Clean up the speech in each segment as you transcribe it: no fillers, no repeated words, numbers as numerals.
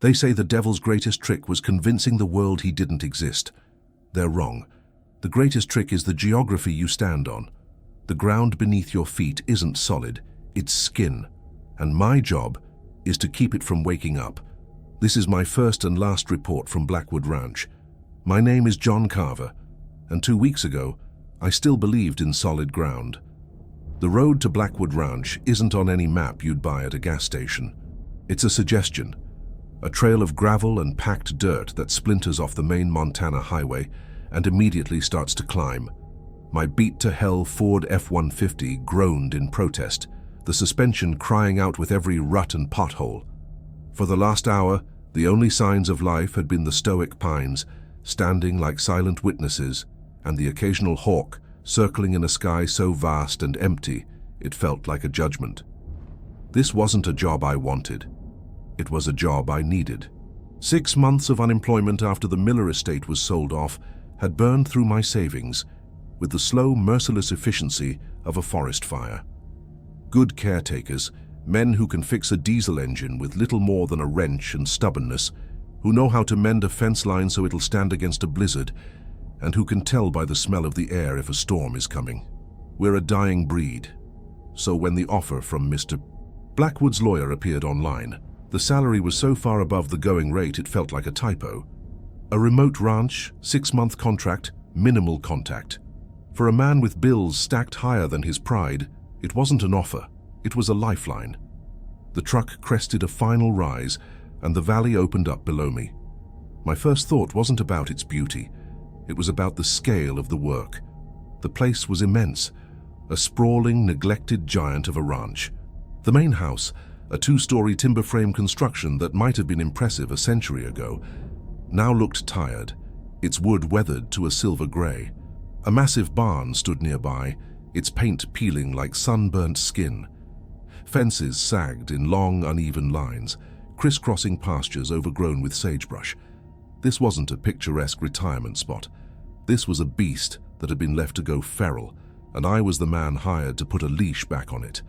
They say the devil's greatest trick was convincing the world he didn't exist. They're wrong. The greatest trick is the geography you stand on. The ground beneath your feet isn't solid, it's skin. And my job is to keep it from waking up. This is my first and last report from Blackwood Ranch. My name is John Carver, and 2 weeks ago, I still believed in solid ground. The road to Blackwood Ranch isn't on any map you'd buy at a gas station. It's a suggestion, a trail of gravel and packed dirt that splinters off the main Montana highway and immediately starts to climb. My beat-to-hell Ford F-150 groaned in protest, the suspension crying out with every rut and pothole. For the last hour, the only signs of life had been the stoic pines, standing like silent witnesses, and the occasional hawk circling in a sky so vast and empty it felt like a judgment. This wasn't a job I wanted. It was a job I needed. 6 months of unemployment after the Miller estate was sold off had burned through my savings with the slow, merciless efficiency of a forest fire. Good caretakers, men who can fix a diesel engine with little more than a wrench and stubbornness, who know how to mend a fence line so it'll stand against a blizzard, and who can tell by the smell of the air if a storm is coming. We're a dying breed. So when the offer from Mr. Blackwood's lawyer appeared online, the salary was so far above the going rate it felt like a typo. A remote ranch, 6-month contract, minimal contact. For a man with bills stacked higher than his pride, it wasn't an offer, it was a lifeline. The truck crested a final rise, and the valley opened up below me. My first thought wasn't about its beauty. It was about the scale of the work. The place was immense, a sprawling, neglected giant of a ranch. The main house, a 2-story timber frame construction that might have been impressive a century ago, now looked tired, its wood weathered to a silver gray. A massive barn stood nearby, its paint peeling like sunburnt skin. Fences sagged in long, uneven lines, crisscrossing pastures overgrown with sagebrush. This wasn't a picturesque retirement spot. This was a beast that had been left to go feral, and I was the man hired to put a leash back on it.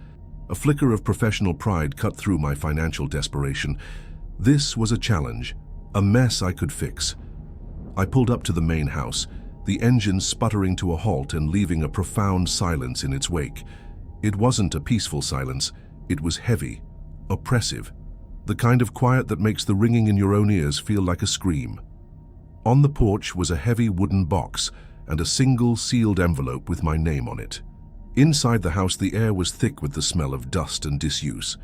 A flicker of professional pride cut through my financial desperation. This was a challenge, a mess I could fix. I pulled up to the main house, the engine sputtering to a halt and leaving a profound silence in its wake. It wasn't a peaceful silence, it was heavy, oppressive, the kind of quiet that makes the ringing in your own ears feel like a scream. On the porch was a heavy wooden box and a single sealed envelope with my name on it. Inside the house, the air was thick with the smell of dust and disuse.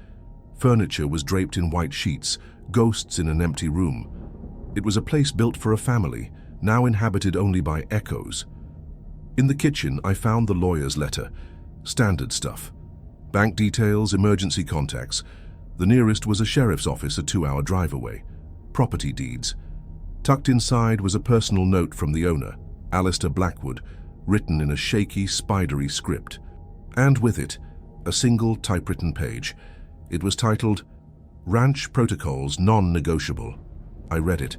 Furniture was draped in white sheets, ghosts in an empty room. It was a place built for a family, now inhabited only by echoes. In the kitchen, I found the lawyer's letter. Standard stuff. Bank details, emergency contacts. The nearest was a sheriff's office a 2-hour drive away. Property deeds. Tucked inside was a personal note from the owner, Alistair Blackwood, written in a shaky, spidery script. And with it, a single typewritten page. It was titled, Ranch Protocols Non-Negotiable. I read it,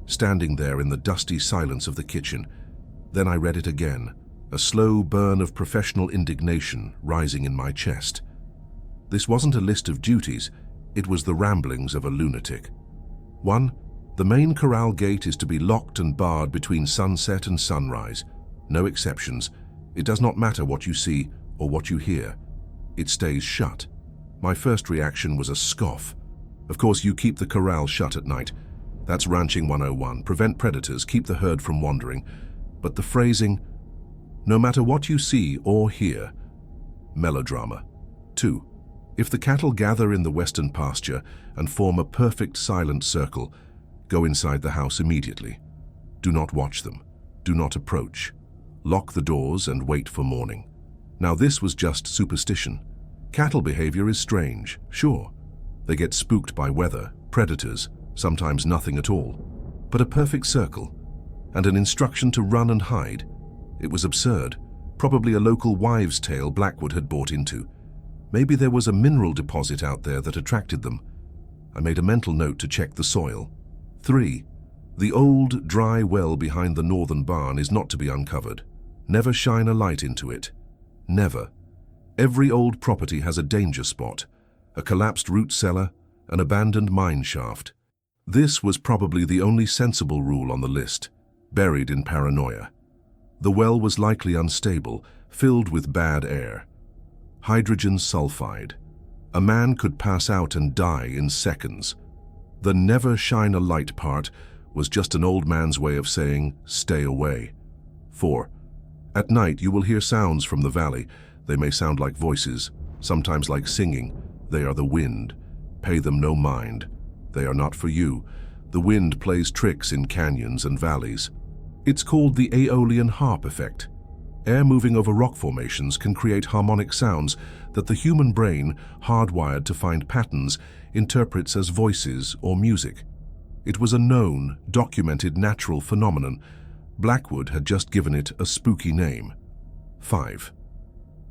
standing there in the dusty silence of the kitchen. Then I read it again, a slow burn of professional indignation rising in my chest. This wasn't a list of duties, it was the ramblings of a lunatic. 1. The main corral gate is to be locked and barred between sunset and sunrise. No exceptions. It does not matter what you see or what you hear. It stays shut. My first reaction was a scoff. Of course, you keep the corral shut at night. That's ranching 101. Prevent predators, keep the herd from wandering. But the phrasing, no matter what you see or hear, melodrama. 2. If the cattle gather in the western pasture and form a perfect silent circle, go inside the house immediately. Do not watch them. Do not approach. Lock the doors and wait for morning. Now this was just superstition. Cattle behavior is strange, sure. They get spooked by weather, predators, sometimes nothing at all. But a perfect circle, and an instruction to run and hide. It was absurd, probably a local wives' tale Blackwood had bought into. Maybe there was a mineral deposit out there that attracted them. I made a mental note to check the soil. 3. The old, dry well behind the northern barn is not to be uncovered. Never shine a light into it. Never. Every old property has a danger spot, a collapsed root cellar, an abandoned mine shaft. This was probably the only sensible rule on the list, buried in paranoia. The well was likely unstable, filled with bad air. Hydrogen sulfide. A man could pass out and die in seconds. The never shine a light part was just an old man's way of saying, stay away. 4. At night you will hear sounds from the valley. They may sound like voices, sometimes like singing. They are the wind. Pay them no mind. They are not for you. The wind plays tricks in canyons and valleys. It's called the Aeolian harp effect. Air moving over rock formations can create harmonic sounds that the human brain, hardwired to find patterns, interprets as voices or music. It was a known, documented natural phenomenon. Blackwood had just given it a spooky name. 5.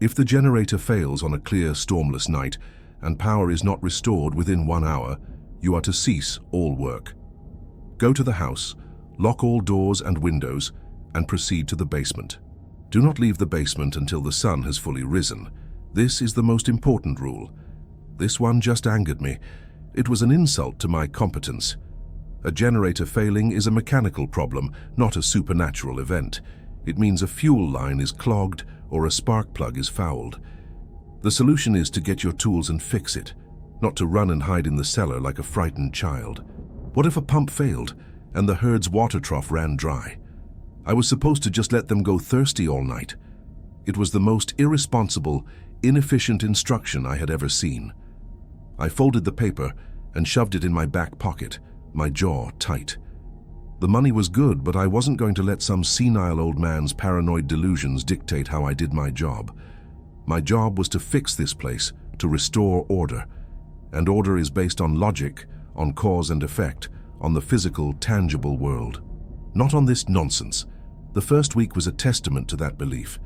If the generator fails on a clear, stormless night and power is not restored within 1 hour, you are to cease all work. Go to the house, lock all doors and windows, and proceed to the basement. Do not leave the basement until the sun has fully risen. This is the most important rule. This one just angered me. It was an insult to my competence. A generator failing is a mechanical problem, not a supernatural event. It means a fuel line is clogged or a spark plug is fouled. The solution is to get your tools and fix it, not to run and hide in the cellar like a frightened child. What if a pump failed and the herd's water trough ran dry? I was supposed to just let them go thirsty all night. It was the most irresponsible, inefficient instruction I had ever seen. I folded the paper and shoved it in my back pocket, my jaw tight. The money was good, but I wasn't going to let some senile old man's paranoid delusions dictate how I did my job. My job was to fix this place, to restore order. And order is based on logic, on cause and effect, on the physical, tangible world. Not on this nonsense. The first week was a testament to that belief.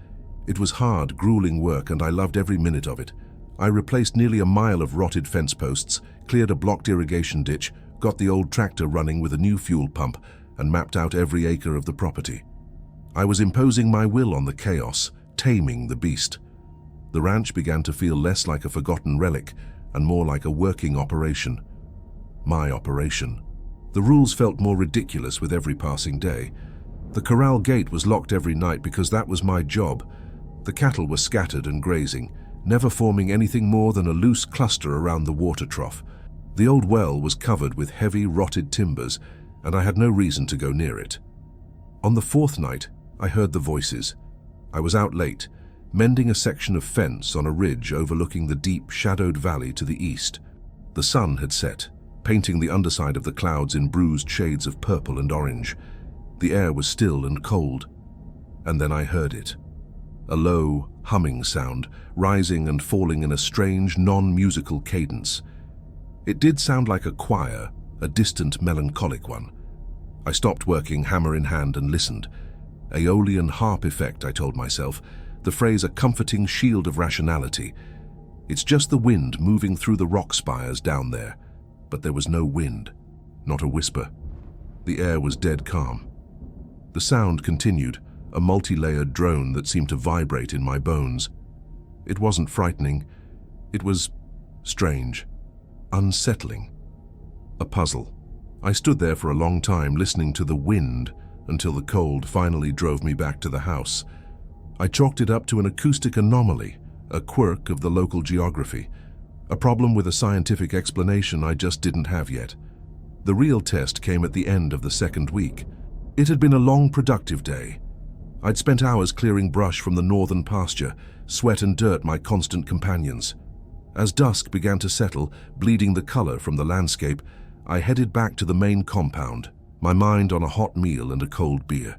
It was hard, grueling work, and I loved every minute of it. I replaced nearly a mile of rotted fence posts, cleared a blocked irrigation ditch, got the old tractor running with a new fuel pump, and mapped out every acre of the property. I was imposing my will on the chaos, taming the beast. The ranch began to feel less like a forgotten relic and more like a working operation. My operation. The rules felt more ridiculous with every passing day. The corral gate was locked every night because that was my job. The cattle were scattered and grazing, never forming anything more than a loose cluster around the water trough. The old well was covered with heavy, rotted timbers, and I had no reason to go near it. On the 4th night, I heard the voices. I was out late, mending a section of fence on a ridge overlooking the deep, shadowed valley to the east. The sun had set, painting the underside of the clouds in bruised shades of purple and orange. The air was still and cold. And then I heard it. A low, humming sound, rising and falling in a strange, non-musical cadence. It did sound like a choir, a distant, melancholic one. I stopped working, hammer in hand, and listened. Aeolian harp effect, I told myself, the phrase a comforting shield of rationality. It's just the wind moving through the rock spires down there. But there was no wind, not a whisper. The air was dead calm. The sound continued, a multi-layered drone that seemed to vibrate in my bones. It wasn't frightening. It was strange, unsettling, a puzzle. I stood there for a long time listening to the wind until the cold finally drove me back to the house. I chalked it up to an acoustic anomaly, a quirk of the local geography, a problem with a scientific explanation I just didn't have yet. The real test came at the end of the 2nd week. It had been a long, productive day. I'd spent hours clearing brush from the northern pasture, sweat and dirt my constant companions. As dusk began to settle, bleeding the color from the landscape, I headed back to the main compound, my mind on a hot meal and a cold beer.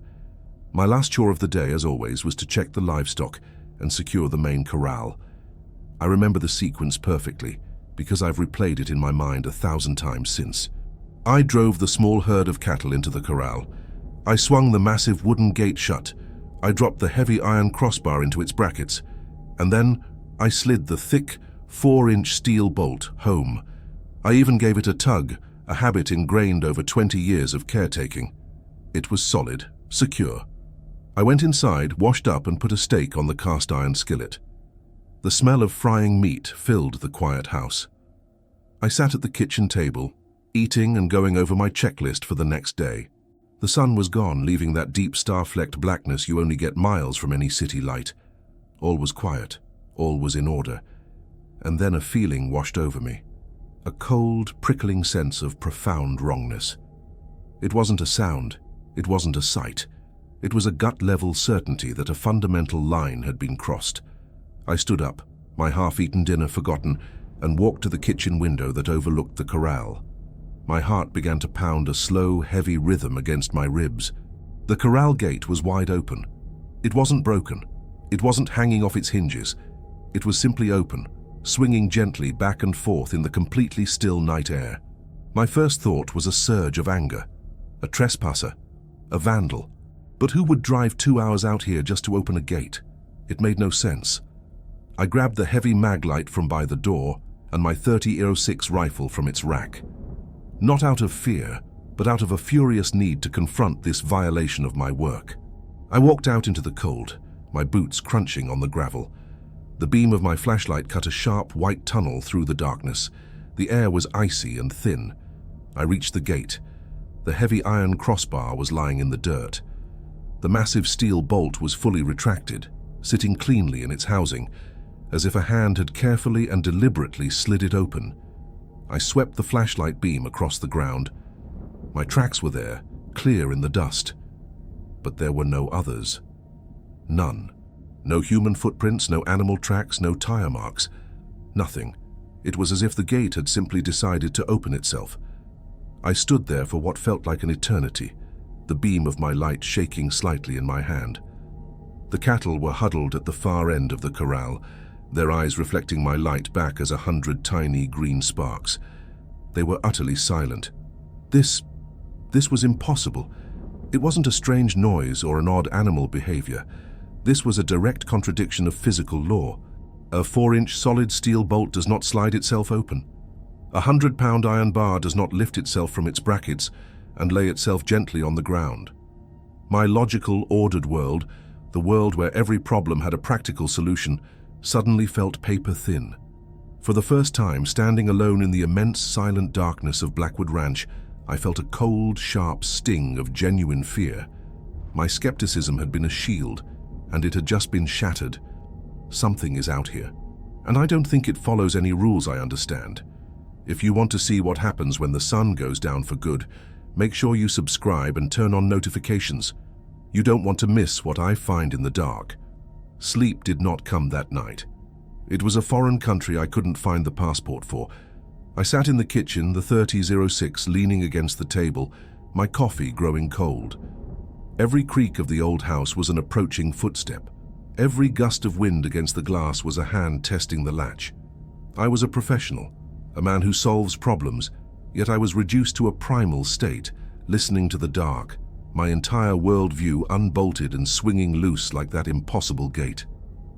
My last chore of the day, as always, was to check the livestock and secure the main corral. I remember the sequence perfectly, because I've replayed it in my mind 1,000 times since. I drove the small herd of cattle into the corral. I swung the massive wooden gate shut. I dropped the heavy iron crossbar into its brackets. And then I slid the thick, 4-inch steel bolt home. I even gave it a tug, a habit ingrained over 20 years of caretaking. It was solid, secure. I went inside, washed up, and put a steak on the cast iron skillet. The smell of frying meat filled the quiet house. I sat at the kitchen table, eating and going over my checklist for the next day. The sun was gone, leaving that deep star-flecked blackness you only get miles from any city light. All was quiet, all was in order. And then a feeling washed over me. A cold, prickling sense of profound wrongness. It wasn't a sound, it wasn't a sight. It was a gut-level certainty that a fundamental line had been crossed. I stood up, my half-eaten dinner forgotten, and walked to the kitchen window that overlooked the corral. My heart began to pound a slow, heavy rhythm against my ribs. The corral gate was wide open. It wasn't broken. It wasn't hanging off its hinges. It was simply open, swinging gently back and forth in the completely still night air. My first thought was a surge of anger. A trespasser. A vandal. But who would drive 2 hours out here just to open a gate? It made no sense. I grabbed the heavy mag light from by the door and my .30-06 rifle from its rack. Not out of fear, but out of a furious need to confront this violation of my work. I walked out into the cold, my boots crunching on the gravel. The beam of my flashlight cut a sharp white tunnel through the darkness. The air was icy and thin. I reached the gate. The heavy iron crossbar was lying in the dirt. The massive steel bolt was fully retracted, sitting cleanly in its housing, as if a hand had carefully and deliberately slid it open. I swept the flashlight beam across the ground. My tracks were there, clear in the dust. But there were no others. None. No human footprints, no animal tracks, no tire marks. Nothing. It was as if the gate had simply decided to open itself. I stood there for what felt like an eternity, the beam of my light shaking slightly in my hand. The cattle were huddled at the far end of the corral, their eyes reflecting my light back as 100 tiny green sparks. They were utterly silent. This was impossible. It wasn't a strange noise or an odd animal behavior. This was a direct contradiction of physical law. A 4-inch solid steel bolt does not slide itself open. A 100-pound iron bar does not lift itself from its brackets and lay itself gently on the ground. My logical, ordered world, the world where every problem had a practical solution, suddenly felt paper-thin. For the first time, standing alone in the immense, silent darkness of Blackwood Ranch, I felt a cold, sharp sting of genuine fear. My skepticism had been a shield, and it had just been shattered. Something is out here, and I don't think it follows any rules I understand. If you want to see what happens when the sun goes down for good, make sure you subscribe and turn on notifications. You don't want to miss what I find in the dark. Sleep did not come that night. It was a foreign country I couldn't find the passport for. I sat in the kitchen, the .30-06 leaning against the table, my coffee growing cold. Every creak of the old house was an approaching footstep. Every gust of wind against the glass was a hand testing the latch. I was a professional, a man who solves problems, yet I was reduced to a primal state, listening to the dark, my entire worldview unbolted and swinging loose like that impossible gate.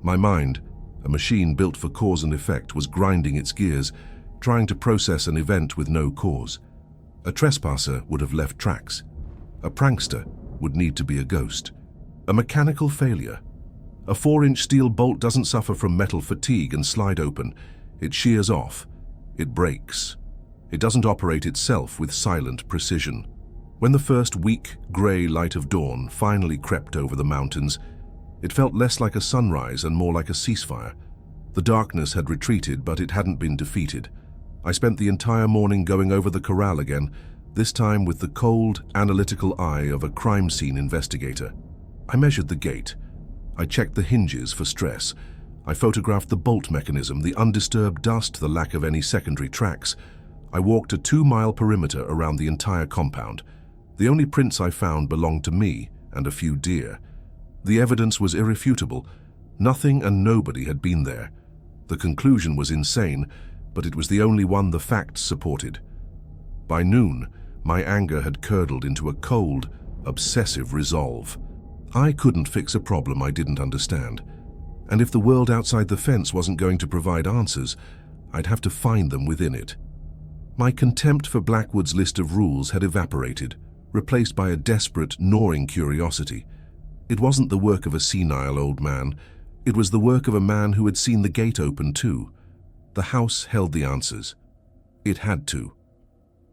My mind, a machine built for cause and effect, was grinding its gears, trying to process an event with no cause. A trespasser would have left tracks. A prankster would need to be a ghost. A mechanical failure. A 4-inch steel bolt doesn't suffer from metal fatigue and slide open. It shears off. It breaks. It doesn't operate itself with silent precision. When the first weak, grey light of dawn finally crept over the mountains, it felt less like a sunrise and more like a ceasefire. The darkness had retreated, but it hadn't been defeated. I spent the entire morning going over the corral again, this time with the cold, analytical eye of a crime scene investigator. I measured the gate. I checked the hinges for stress. I photographed the bolt mechanism, the undisturbed dust, the lack of any secondary tracks. I walked a 2-mile perimeter around the entire compound. The only prints I found belonged to me and a few deer. The evidence was irrefutable. Nothing and nobody had been there. The conclusion was insane, but it was the only one the facts supported. By noon, my anger had curdled into a cold, obsessive resolve. I couldn't fix a problem I didn't understand. And if the world outside the fence wasn't going to provide answers, I'd have to find them within it. My contempt for Blackwood's list of rules had evaporated, replaced by a desperate, gnawing curiosity. It wasn't the work of a senile old man. It was the work of a man who had seen the gate open too. The house held the answers. It had to.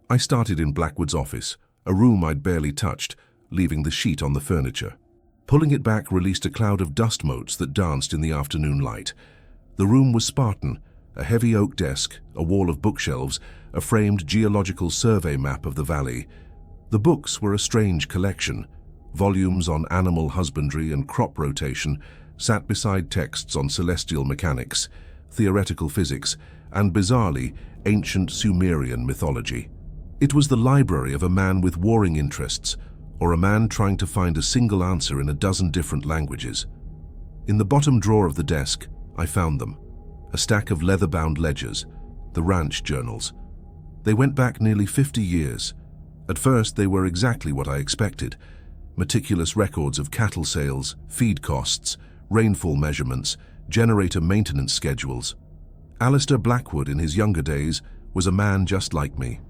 I started in Blackwood's office, a room I'd barely touched, leaving the sheet on the furniture. Pulling it back released a cloud of dust motes that danced in the afternoon light. The room was Spartan, a heavy oak desk, a wall of bookshelves, a framed geological survey map of the valley. The books were a strange collection. Volumes on animal husbandry and crop rotation sat beside texts on celestial mechanics, theoretical physics, and bizarrely, ancient Sumerian mythology. It was the library of a man with warring interests, or a man trying to find a single answer in a dozen different languages. In the bottom drawer of the desk, I found them. A stack of leather-bound ledgers, the ranch journals. They went back nearly 50 years. At first, they were exactly what I expected. Meticulous records of cattle sales, feed costs, rainfall measurements, generator maintenance schedules. Alistair Blackwood, in his younger days, was a man just like me.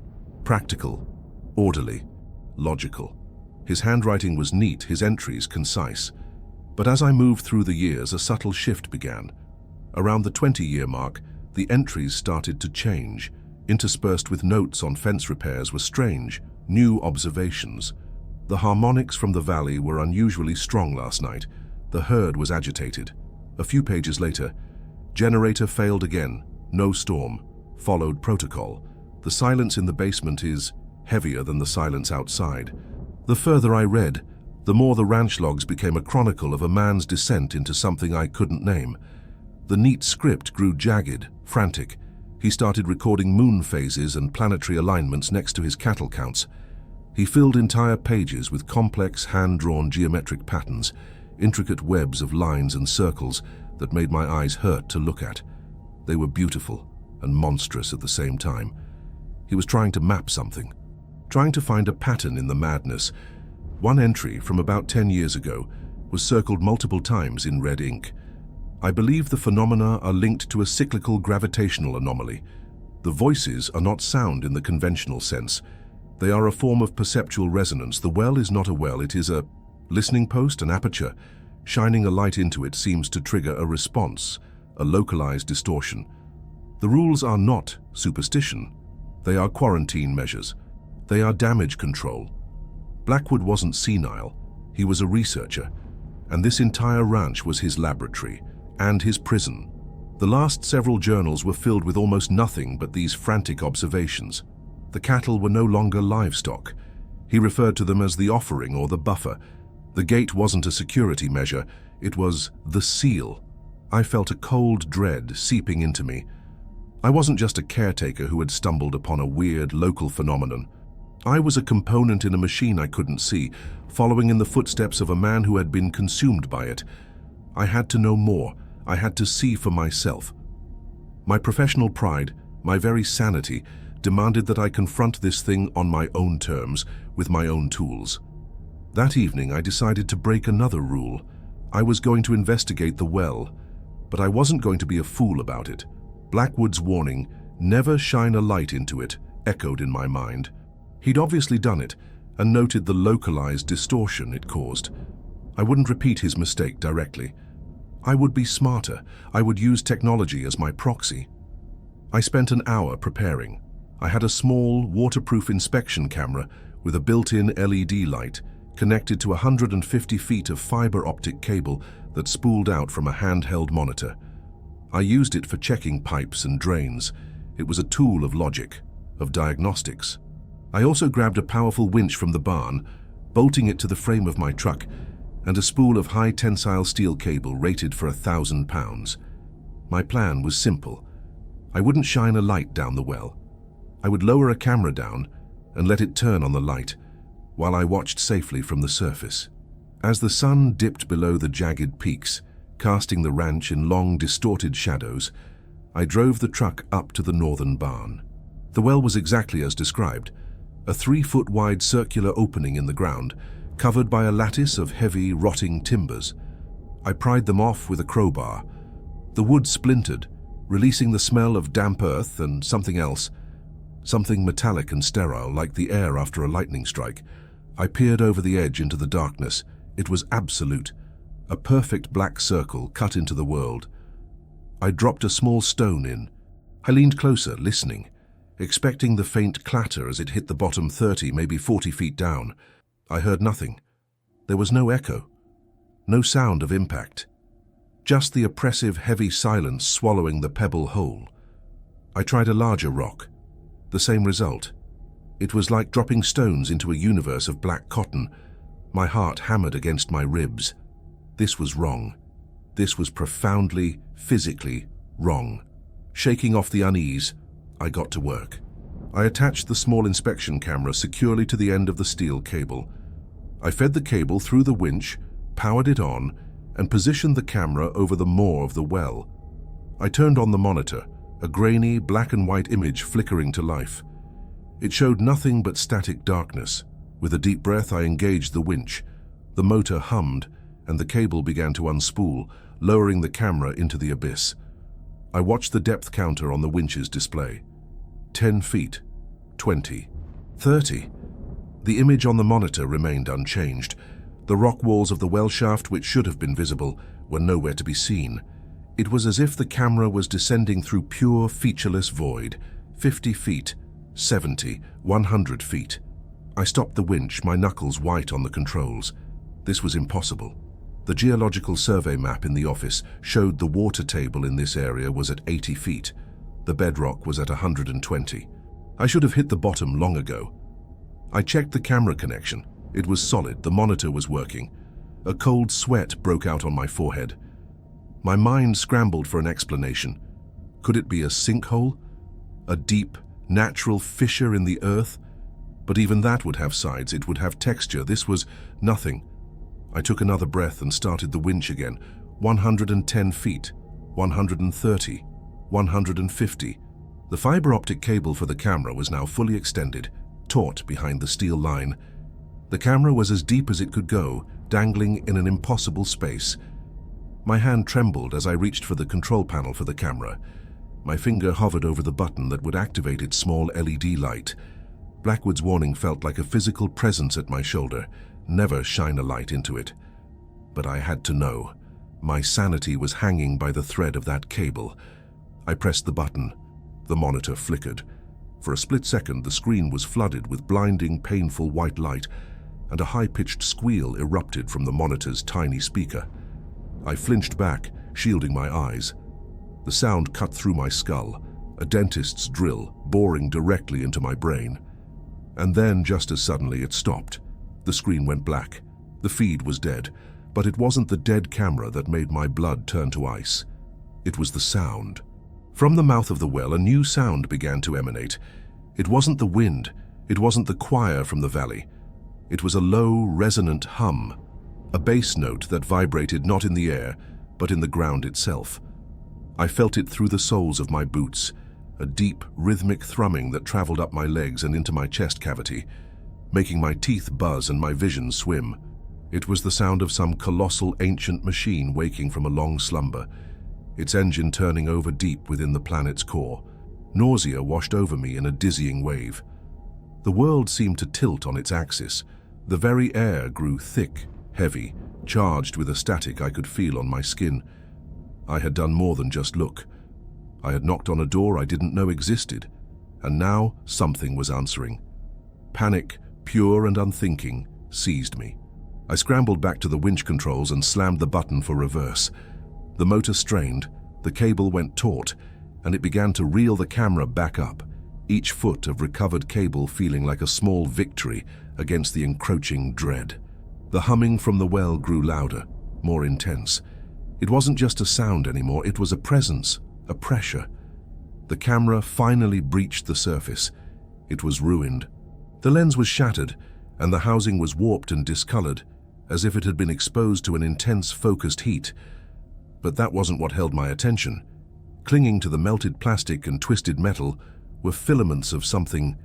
Practical, orderly, logical. His handwriting was neat, his entries concise. But as I moved through the years, a subtle shift began. Around the 20-year mark, the entries started to change. Interspersed with notes on fence repairs were strange, new observations. The harmonics from the valley were unusually strong last night. The herd was agitated. A few pages later, generator failed again, no storm, followed protocol. The silence in the basement is heavier than the silence outside. The further I read, the more the ranch logs became a chronicle of a man's descent into something I couldn't name. The neat script grew jagged, frantic. He started recording moon phases and planetary alignments next to his cattle counts. He filled entire pages with complex, hand-drawn geometric patterns, intricate webs of lines and circles that made my eyes hurt to look at. They were beautiful and monstrous at the same time. He was trying to map something, trying to find a pattern in the madness. One entry from about 10 years ago was circled multiple times in red ink. I believe the phenomena are linked to a cyclical gravitational anomaly. The voices are not sound in the conventional sense. They are a form of perceptual resonance. The well is not a well, it is a listening post, an aperture. Shining a light into it seems to trigger a response, a localized distortion. The rules are not superstition. They are quarantine measures. They are damage control. Blackwood wasn't senile. He was a researcher. And this entire ranch was his laboratory and his prison. The last several journals were filled with almost nothing but these frantic observations. The cattle were no longer livestock. He referred to them as the offering or the buffer. The gate wasn't a security measure, it was the seal. I felt a cold dread seeping into me. I wasn't just a caretaker who had stumbled upon a weird local phenomenon. I was a component in a machine I couldn't see, following in the footsteps of a man who had been consumed by it. I had to know more. I had to see for myself. My professional pride, my very sanity, demanded that I confront this thing on my own terms, with my own tools. That evening, I decided to break another rule. I was going to investigate the well, but I wasn't going to be a fool about it. Blackwood's warning, "Never shine a light into it," echoed in my mind. He'd obviously done it, and noted the localized distortion it caused. I wouldn't repeat his mistake directly. I would be smarter. I would use technology as my proxy. I spent an hour preparing. I had a small, waterproof inspection camera with a built-in LED light connected to 150 feet of fiber optic cable that spooled out from a handheld monitor. I used it for checking pipes and drains. It was a tool of logic, of diagnostics. I also grabbed a powerful winch from the barn, bolting it to the frame of my truck, and a spool of high-tensile steel cable rated for 1,000 pounds. My plan was simple. I wouldn't shine a light down the well. I would lower a camera down and let it turn on the light, while I watched safely from the surface. As the sun dipped below the jagged peaks, casting the ranch in long, distorted shadows, I drove the truck up to the northern barn. The well was exactly as described, a 3-foot-wide circular opening in the ground, covered by a lattice of heavy, rotting timbers. I pried them off with a crowbar. The wood splintered, releasing the smell of damp earth and something else, something metallic and sterile, like the air after a lightning strike. I peered over the edge into the darkness. It was absolute, a perfect black circle cut into the world. I dropped a small stone in. I leaned closer, listening. expecting the faint clatter as it hit the bottom 30, maybe 40 feet down. I heard nothing. There was no echo, no sound of impact. Just the oppressive, heavy silence swallowing the pebble whole. I tried a larger rock. The same result. It was like dropping stones into a universe of black cotton. My heart hammered against my ribs. This was wrong. This was profoundly, physically wrong. Shaking off the unease, I got to work. I attached the small inspection camera securely to the end of the steel cable. I fed the cable through the winch, powered it on, and positioned the camera over the maw of the well. I turned on the monitor, a grainy black and white image flickering to life. It showed nothing but static darkness. With a deep breath, I engaged the winch. The motor hummed, and the cable began to unspool, lowering the camera into the abyss. I watched the depth counter on the winch's display. 10 feet, 20, 30. The image on the monitor remained unchanged. The rock walls of the well shaft, which should have been visible, were nowhere to be seen. It was as if the camera was descending through pure, featureless void. 50 feet, 70, 100 feet. I stopped the winch, my knuckles white on the controls. This was impossible. The geological survey map in the office showed the water table in this area was at 80 feet. The bedrock was at 120. I should have hit the bottom long ago. I checked the camera connection. It was solid, the monitor was working. A cold sweat broke out on my forehead. My mind scrambled for an explanation. Could it be a sinkhole? A deep, natural fissure in the earth? But even that would have sides, it would have texture. This was nothing. I took another breath and started the winch again. 110 feet, 130, 150. The fiber optic cable for the camera was now fully extended, taut behind the steel line. The camera was as deep as it could go, dangling in an impossible space. My hand trembled as I reached for the control panel for the camera. My finger hovered over the button that would activate its small LED light. Blackwood's warning felt like a physical presence at my shoulder. Never shine a light into it. But I had to know. My sanity was hanging by the thread of that cable. I pressed the button. The monitor flickered. For a split second, the screen was flooded with blinding, painful white light, and a high-pitched squeal erupted from the monitor's tiny speaker. I flinched back, shielding my eyes. The sound cut through my skull, a dentist's drill boring directly into my brain. And then, just as suddenly, it stopped. The screen went black. The feed was dead, but it wasn't the dead camera that made my blood turn to ice. It was the sound. From the mouth of the well, a new sound began to emanate. It wasn't the wind. It wasn't the choir from the valley. It was a low, resonant hum, a bass note that vibrated not in the air, but in the ground itself. I felt it through the soles of my boots, a deep, rhythmic thrumming that traveled up my legs and into my chest cavity, making my teeth buzz and my vision swim. It was the sound of some colossal ancient machine waking from a long slumber, its engine turning over deep within the planet's core. Nausea washed over me in a dizzying wave. The world seemed to tilt on its axis. The very air grew thick, heavy, charged with a static I could feel on my skin. I had done more than just look. I had knocked on a door I didn't know existed, and now something was answering. Panic, pure and unthinking, seized me. I scrambled back to the winch controls and slammed the button for reverse. The motor strained, the cable went taut, and it began to reel the camera back up, each foot of recovered cable feeling like a small victory against the encroaching dread. The humming from the well grew louder, more intense. It wasn't just a sound anymore, it was a presence, a pressure. The camera finally breached the surface. It was ruined. The lens was shattered, and the housing was warped and discolored, as if it had been exposed to an intense focused heat. But that wasn't what held my attention. Clinging to the melted plastic and twisted metal were filaments of something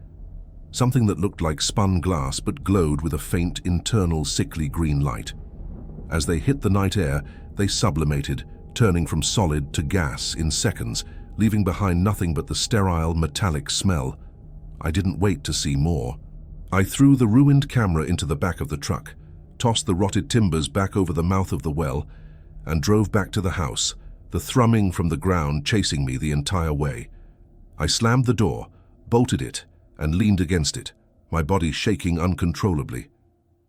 that looked like spun glass but glowed with a faint, internal, sickly green light. As they hit the night air, they sublimated, turning from solid to gas in seconds, leaving behind nothing but the sterile, metallic smell. I didn't wait to see more. I threw the ruined camera into the back of the truck, tossed the rotted timbers back over the mouth of the well, and drove back to the house, the thrumming from the ground chasing me the entire way. I slammed the door, bolted it, and leaned against it, my body shaking uncontrollably.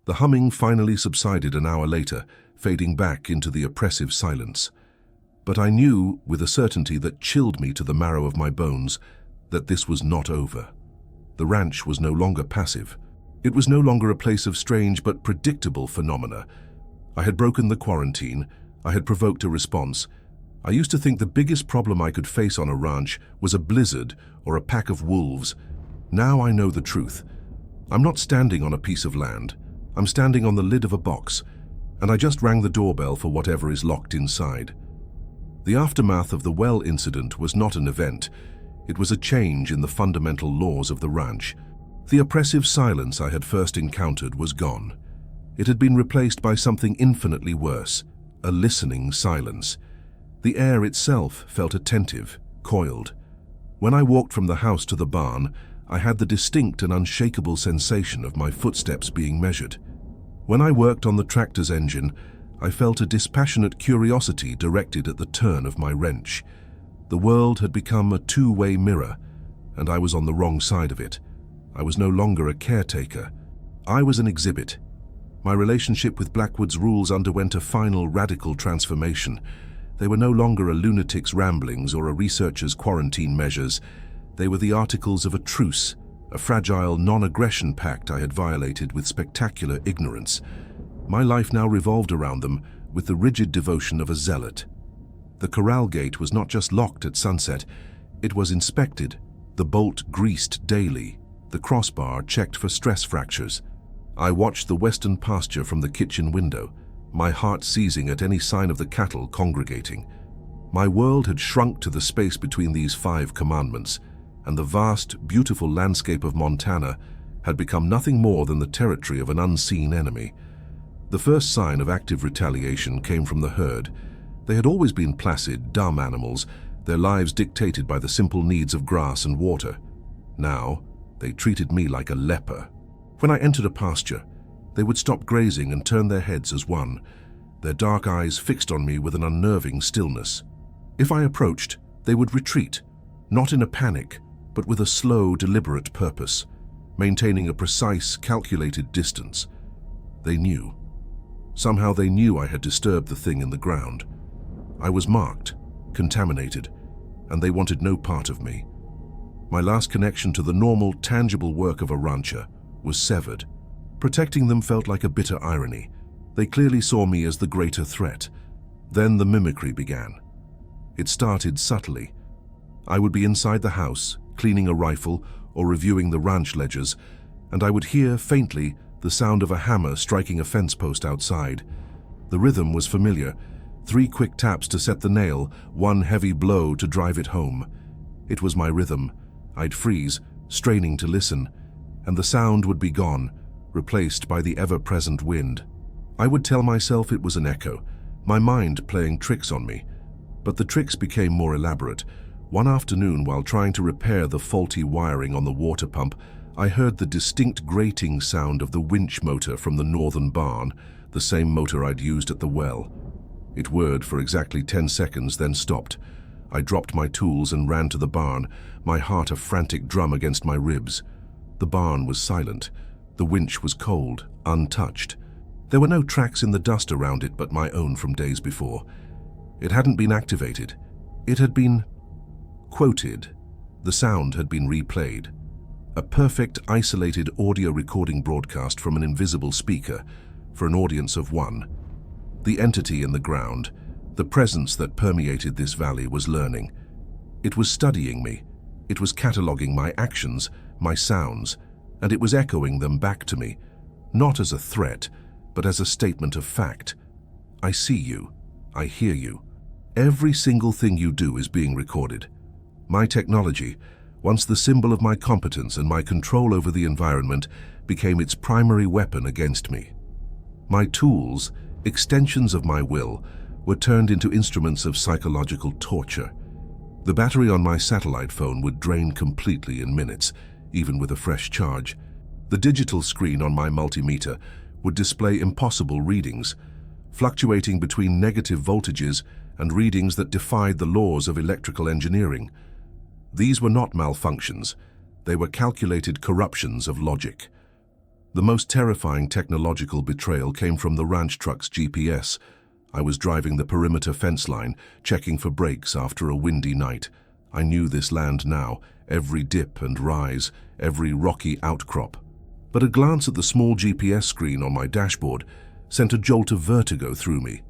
The humming finally subsided an hour later, fading back into the oppressive silence. But I knew, with a certainty that chilled me to the marrow of my bones, that this was not over. The ranch was no longer passive. It was no longer a place of strange but predictable phenomena. I had broken the quarantine. I had provoked a response. I used to think the biggest problem I could face on a ranch was a blizzard or a pack of wolves. Now I know the truth. I'm not standing on a piece of land. I'm standing on the lid of a box, and I just rang the doorbell for whatever is locked inside. The aftermath of the well incident was not an event. It was a change in the fundamental laws of the ranch. The oppressive silence I had first encountered was gone. It had been replaced by something infinitely worse, a listening silence. The air itself felt attentive, coiled. When I walked from the house to the barn, I had the distinct and unshakable sensation of my footsteps being measured. When I worked on the tractor's engine, I felt a dispassionate curiosity directed at the turn of my wrench. The world had become a two-way mirror, and I was on the wrong side of it. I was no longer a caretaker. I was an exhibit. My relationship with Blackwood's rules underwent a final radical transformation. They were no longer a lunatic's ramblings or a researcher's quarantine measures. They were the articles of a truce, a fragile non-aggression pact I had violated with spectacular ignorance. My life now revolved around them with the rigid devotion of a zealot. The corral gate was not just locked at sunset, it was inspected, the bolt greased daily, the crossbar checked for stress fractures. I watched the western pasture from the kitchen window, my heart seizing at any sign of the cattle congregating. My world had shrunk to the space between these 5 commandments, and the vast, beautiful landscape of Montana had become nothing more than the territory of an unseen enemy. The first sign of active retaliation came from the herd. They had always been placid, dumb animals, their lives dictated by the simple needs of grass and water. Now, they treated me like a leper. When I entered a pasture, they would stop grazing and turn their heads as one, their dark eyes fixed on me with an unnerving stillness. If I approached, they would retreat, not in a panic, but with a slow, deliberate purpose, maintaining a precise, calculated distance. They knew. Somehow they knew I had disturbed the thing in the ground. I was marked, contaminated, and they wanted no part of me. My last connection to the normal, tangible work of a rancher was severed. Protecting them felt like a bitter irony. They clearly saw me as the greater threat. Then the mimicry began. It started subtly. I would be inside the house, cleaning a rifle or reviewing the ranch ledgers, and I would hear, faintly, the sound of a hammer striking a fence post outside. The rhythm was familiar. 3 quick taps to set the nail, 1 heavy blow to drive it home. It was my rhythm. I'd freeze, straining to listen, and the sound would be gone, replaced by the ever-present wind. I would tell myself it was an echo, my mind playing tricks on me. But the tricks became more elaborate. One afternoon, while trying to repair the faulty wiring on the water pump, I heard the distinct grating sound of the winch motor from the northern barn, the same motor I'd used at the well. It whirred for exactly 10 seconds, then stopped. I dropped my tools and ran to the barn, my heart a frantic drum against my ribs. The barn was silent. The winch was cold, untouched. There were no tracks in the dust around it but my own from days before. It hadn't been activated. It had been quoted. The sound had been replayed. A perfect, isolated audio recording broadcast from an invisible speaker for an audience of 1. The entity in the ground, the presence that permeated this valley, was learning. It was studying me. It was cataloging my actions, my sounds, and it was echoing them back to me, not as a threat, but as a statement of fact. I see you. I hear you. Every single thing you do is being recorded. My technology, once the symbol of my competence and my control over the environment, became its primary weapon against me. My tools, extensions of my will, were turned into instruments of psychological torture. The battery on my satellite phone would drain completely in minutes, even with a fresh charge. The digital screen on my multimeter would display impossible readings, fluctuating between negative voltages and readings that defied the laws of electrical engineering. These were not malfunctions. They were calculated corruptions of logic. The most terrifying technological betrayal came from the ranch truck's GPS. I was driving the perimeter fence line, checking for brakes after a windy night. I knew this land now, every dip and rise, every rocky outcrop. But a glance at the small GPS screen on my dashboard sent a jolt of vertigo through me.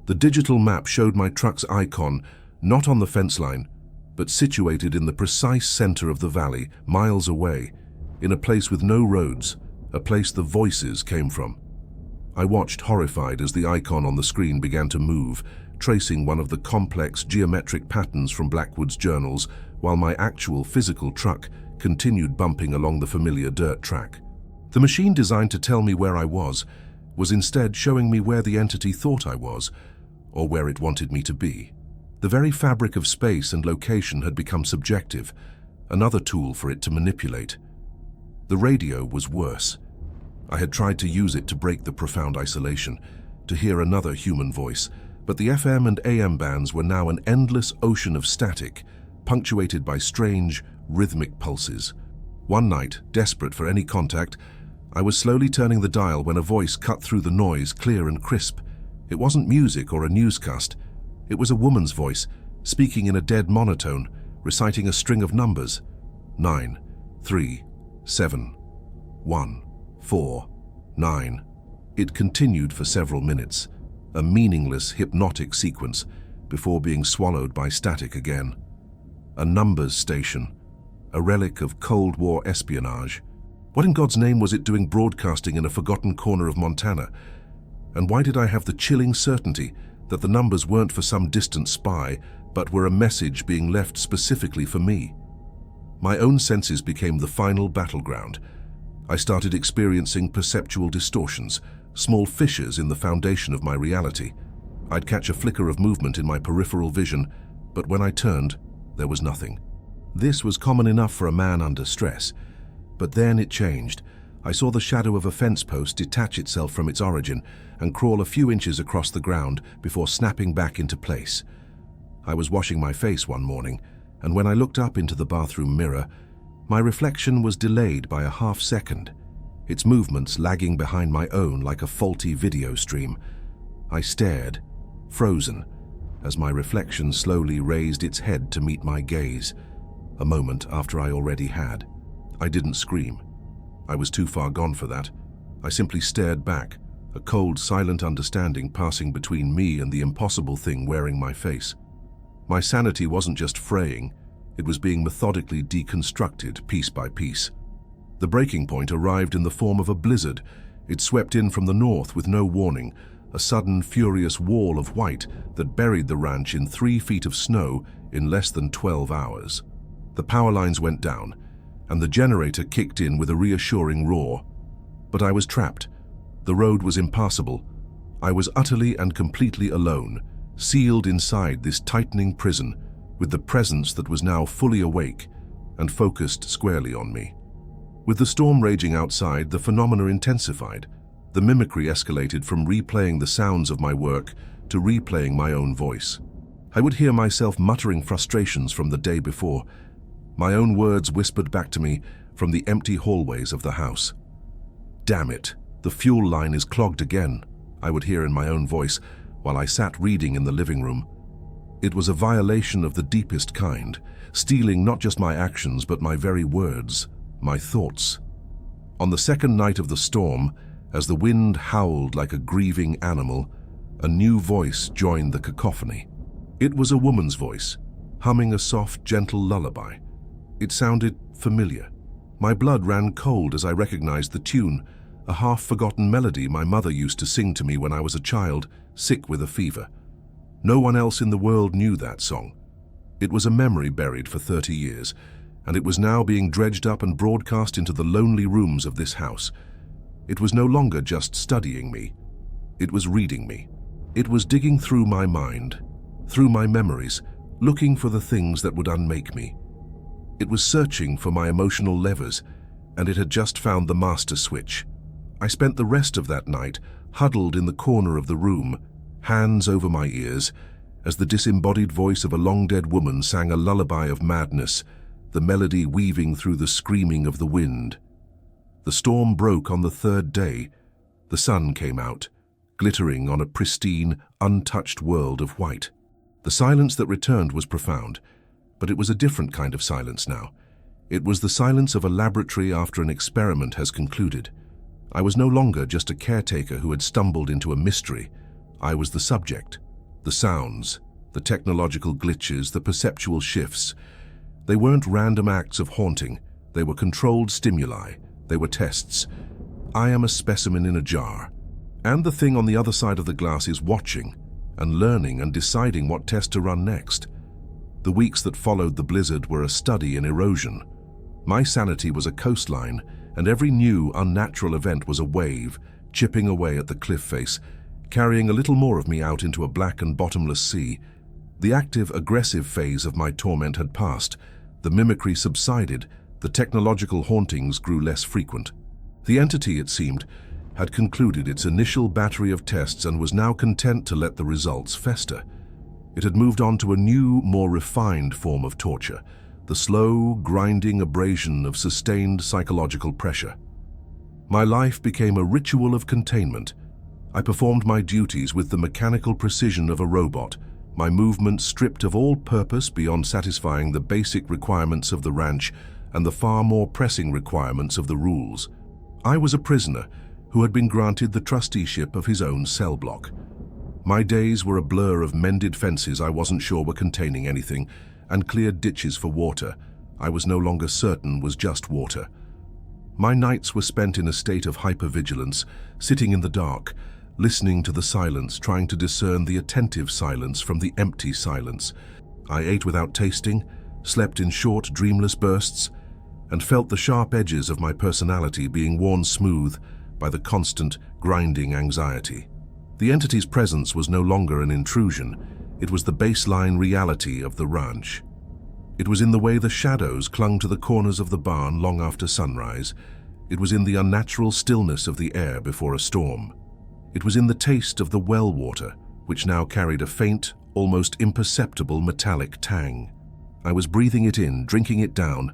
The digital map showed my truck's icon not on the fence line, but situated in the precise center of the valley, miles away, in a place with no roads, a place the voices came from. I watched horrified as the icon on the screen began to move, tracing one of the complex geometric patterns from Blackwood's journals, while my actual physical truck continued bumping along the familiar dirt track. The machine designed to tell me where I was instead showing me where the entity thought I was, or where it wanted me to be. The very fabric of space and location had become subjective, another tool for it to manipulate. The radio was worse. I had tried to use it to break the profound isolation, to hear another human voice, but the FM and AM bands were now an endless ocean of static, punctuated by strange, rhythmic pulses. One night, desperate for any contact, I was slowly turning the dial when a voice cut through the noise, clear and crisp. It wasn't music or a newscast. It was a woman's voice, speaking in a dead monotone, reciting a string of numbers. 9, 3, 7, 1, 4, 9. It continued for several minutes, a meaningless, hypnotic sequence, before being swallowed by static again. A numbers station, a relic of Cold War espionage. What in God's name was it doing broadcasting in a forgotten corner of Montana? And why did I have the chilling certainty that the numbers weren't for some distant spy, but were a message being left specifically for me? My own senses became the final battleground. I started experiencing perceptual distortions, small fissures in the foundation of my reality. I'd catch a flicker of movement in my peripheral vision, but when I turned, there was nothing. This was common enough for a man under stress. But then it changed. I saw the shadow of a fence post detach itself from its origin and crawl a few inches across the ground before snapping back into place. I was washing my face one morning, and when I looked up into the bathroom mirror, my reflection was delayed by a half-second, its movements lagging behind my own like a faulty video stream. I stared, frozen, as my reflection slowly raised its head to meet my gaze, a moment after I already had. I didn't scream. I was too far gone for that. I simply stared back, a cold, silent understanding passing between me and the impossible thing wearing my face. My sanity wasn't just fraying, it was being methodically deconstructed piece by piece. The breaking point arrived in the form of a blizzard. It swept in from the north with no warning, a sudden, furious wall of white that buried the ranch in 3 feet of snow in less than 12 hours. The power lines went down, and the generator kicked in with a reassuring roar. But I was trapped. The road was impassable. I was utterly and completely alone, sealed inside this tightening prison, with the presence that was now fully awake and focused squarely on me. With the storm raging outside, the phenomena intensified. The mimicry escalated from replaying the sounds of my work to replaying my own voice. I would hear myself muttering frustrations from the day before, my own words whispered back to me from the empty hallways of the house. "Damn it, the fuel line is clogged again," I would hear in my own voice while I sat reading in the living room. It was a violation of the deepest kind, stealing not just my actions but my very words, my thoughts. On the second night of the storm, as the wind howled like a grieving animal, a new voice joined the cacophony. It was a woman's voice, humming a soft, gentle lullaby. It sounded familiar. My blood ran cold as I recognized the tune, a half-forgotten melody my mother used to sing to me when I was a child, sick with a fever. No one else in the world knew that song. It was a memory buried for 30 years, and it was now being dredged up and broadcast into the lonely rooms of this house. It was no longer just studying me. It was reading me. It was digging through my mind, through my memories, looking for the things that would unmake me. It was searching for my emotional levers, and it had just found the master switch. I spent the rest of that night huddled in the corner of the room, hands over my ears, as the disembodied voice of a long-dead woman sang a lullaby of madness, the melody weaving through the screaming of the wind. The storm broke on the third day. The sun came out, glittering on a pristine, untouched world of white. The silence that returned was profound, but it was a different kind of silence now. It was the silence of a laboratory after an experiment has concluded. I was no longer just a caretaker who had stumbled into a mystery. I was the subject. The sounds, the technological glitches, the perceptual shifts. They weren't random acts of haunting. They were controlled stimuli. They were tests. I am a specimen in a jar. And the thing on the other side of the glass is watching and learning and deciding what test to run next. The weeks that followed the blizzard were a study in erosion. My sanity was a coastline, and every new, unnatural event was a wave, chipping away at the cliff face, carrying a little more of me out into a black and bottomless sea. The active, aggressive phase of my torment had passed. The mimicry subsided. The technological hauntings grew less frequent. The entity, it seemed, had concluded its initial battery of tests and was now content to let the results fester. It had moved on to a new, more refined form of torture, the slow, grinding abrasion of sustained psychological pressure. My life became a ritual of containment. I performed my duties with the mechanical precision of a robot, my movements stripped of all purpose beyond satisfying the basic requirements of the ranch and the far more pressing requirements of the rules. I was a prisoner who had been granted the trusteeship of his own cell block. My days were a blur of mended fences I wasn't sure were containing anything, and cleared ditches for water I was no longer certain was just water. My nights were spent in a state of hypervigilance, sitting in the dark, listening to the silence, trying to discern the attentive silence from the empty silence. I ate without tasting, slept in short, dreamless bursts, and felt the sharp edges of my personality being worn smooth by the constant, grinding anxiety. The entity's presence was no longer an intrusion. It was the baseline reality of the ranch. It was in the way the shadows clung to the corners of the barn long after sunrise. It was in the unnatural stillness of the air before a storm. It was in the taste of the well water, which now carried a faint, almost imperceptible metallic tang. I was breathing it in, drinking it down.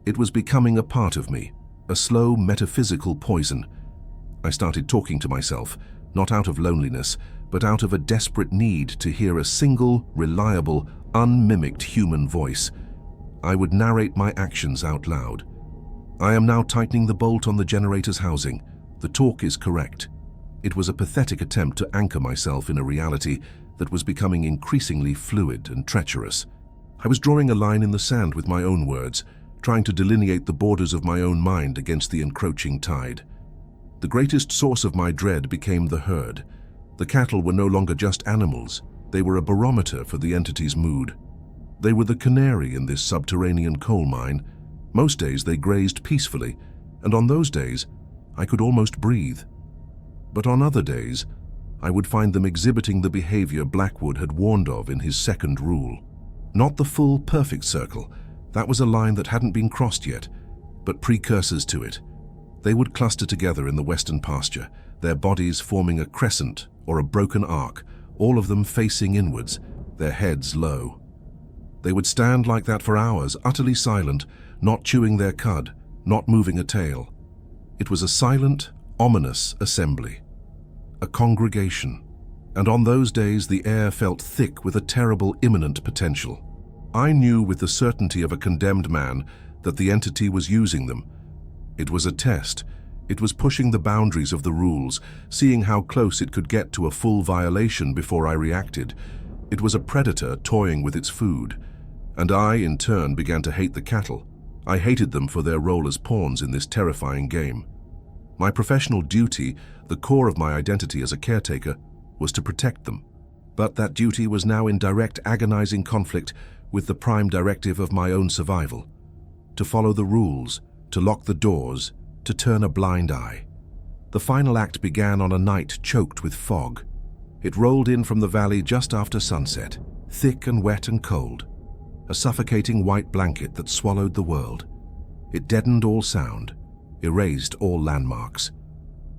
It was becoming a part of me, a slow metaphysical poison. I started talking to myself, not out of loneliness, but out of a desperate need to hear a single, reliable, unmimicked human voice. I would narrate my actions out loud. I am now tightening the bolt on the generator's housing. The talk is correct. It was a pathetic attempt to anchor myself in a reality that was becoming increasingly fluid and treacherous. I was drawing a line in the sand with my own words, trying to delineate the borders of my own mind against the encroaching tide. The greatest source of my dread became the herd. The cattle were no longer just animals. They were a barometer for the entity's mood. They were the canary in this subterranean coal mine. Most days they grazed peacefully, and on those days I could almost breathe. But on other days, I would find them exhibiting the behavior Blackwood had warned of in his second rule. Not the full, perfect circle. That was a line that hadn't been crossed yet, but precursors to it. They would cluster together in the western pasture, their bodies forming a crescent or a broken arc, all of them facing inwards, their heads low. They would stand like that for hours, utterly silent, not chewing their cud, not moving a tail. It was a silent, ominous assembly, a congregation, and on those days the air felt thick with a terrible imminent potential. I knew with the certainty of a condemned man that the entity was using them. It was a test. It was pushing the boundaries of the rules, seeing how close it could get to a full violation before I reacted. It was a predator toying with its food. And I, in turn, began to hate the cattle. I hated them for their role as pawns in this terrifying game. My professional duty, the core of my identity as a caretaker, was to protect them. But that duty was now in direct, agonizing conflict with the prime directive of my own survival. To follow the rules, to lock the doors, to turn a blind eye. The final act began on a night choked with fog. It rolled in from the valley just after sunset, thick and wet and cold, a suffocating white blanket that swallowed the world. It deadened all sound, erased all landmarks.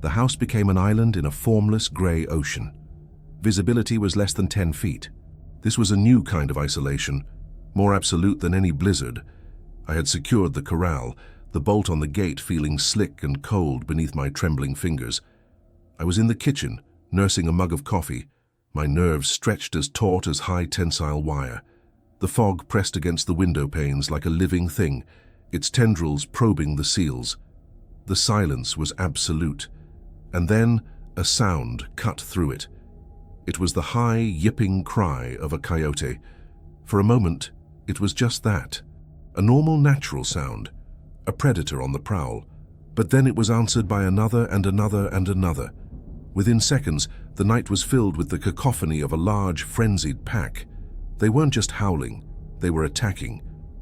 The house became an island in a formless grey ocean. Visibility was less than 10 feet. This was a new kind of isolation, more absolute than any blizzard. I had secured the corral, the bolt on the gate feeling slick and cold beneath my trembling fingers. I was in the kitchen, nursing a mug of coffee, my nerves stretched as taut as high tensile wire. The fog pressed against the window panes like a living thing, its tendrils probing the seals. The silence was absolute, and then a sound cut through it. It was the high, yipping cry of a coyote. For a moment, it was just that. A normal, natural sound, a predator on the prowl. But then it was answered by another and another and another. Within seconds, the night was filled with the cacophony of a large, frenzied pack. They weren't just howling, they were attacking.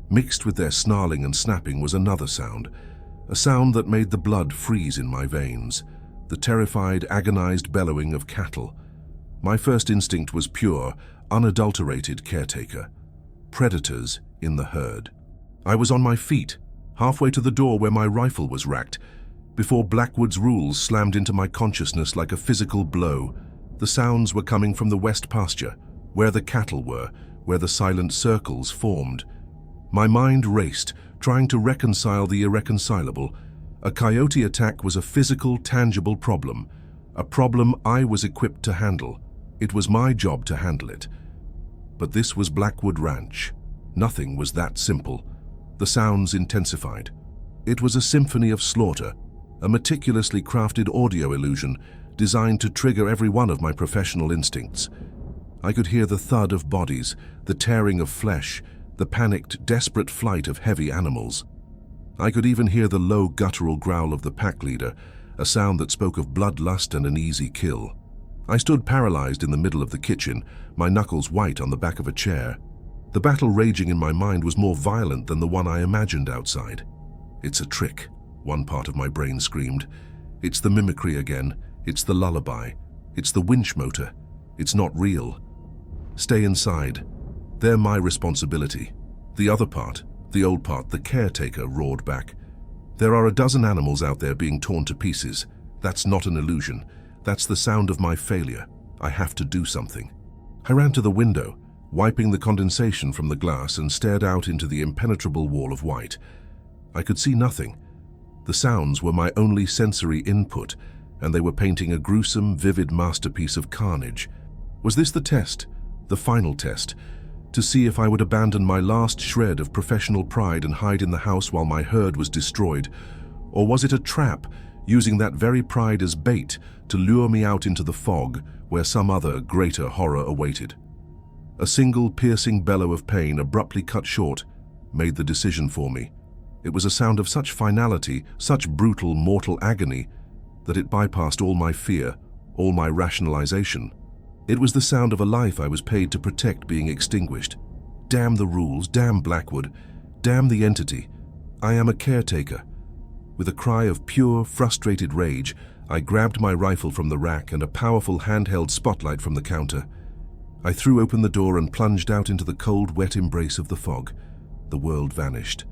Mixed with their snarling and snapping was another sound, a sound that made the blood freeze in my veins, the terrified, agonized bellowing of cattle. My first instinct was pure, unadulterated caretaker. Predators in the herd. I was on my feet, halfway to the door where my rifle was racked, before Blackwood's rules slammed into my consciousness like a physical blow. The sounds were coming from the west pasture, where the cattle were, where the silent circles formed. My mind raced, trying to reconcile the irreconcilable. A coyote attack was a physical, tangible problem, a problem I was equipped to handle. It was my job to handle it. But this was Blackwood Ranch. Nothing was that simple. The sounds intensified. It was a symphony of slaughter, a meticulously crafted audio illusion designed to trigger every one of my professional instincts. I could hear the thud of bodies, the tearing of flesh, the panicked, desperate flight of heavy animals. I could even hear the low, guttural growl of the pack leader, a sound that spoke of bloodlust and an easy kill. I stood paralyzed in the middle of the kitchen, my knuckles white on the back of a chair. The battle raging in my mind was more violent than the one I imagined outside. It's a trick, one part of my brain screamed. It's the mimicry again. It's the lullaby. It's the winch motor. It's not real. Stay inside. They're my responsibility. The other part, the old part, the caretaker, roared back. There are a dozen animals out there being torn to pieces. That's not an illusion. That's the sound of my failure. I have to do something. I ran to the window, wiping the condensation from the glass, and stared out into the impenetrable wall of white. I could see nothing. The sounds were my only sensory input, and they were painting a gruesome, vivid masterpiece of carnage. Was this the test, the final test, to see if I would abandon my last shred of professional pride and hide in the house while my herd was destroyed? Or was it a trap, using that very pride as bait to lure me out into the fog where some other, greater horror awaited? A single piercing bellow of pain, abruptly cut short, made the decision for me. It was a sound of such finality, such brutal, mortal agony, that it bypassed all my fear, all my rationalization. It was the sound of a life I was paid to protect being extinguished. Damn the rules, damn Blackwood, damn the entity. I am a caretaker. With a cry of pure, frustrated rage, I grabbed my rifle from the rack and a powerful handheld spotlight from the counter. I threw open the door and plunged out into the cold, wet embrace of the fog. The world vanished.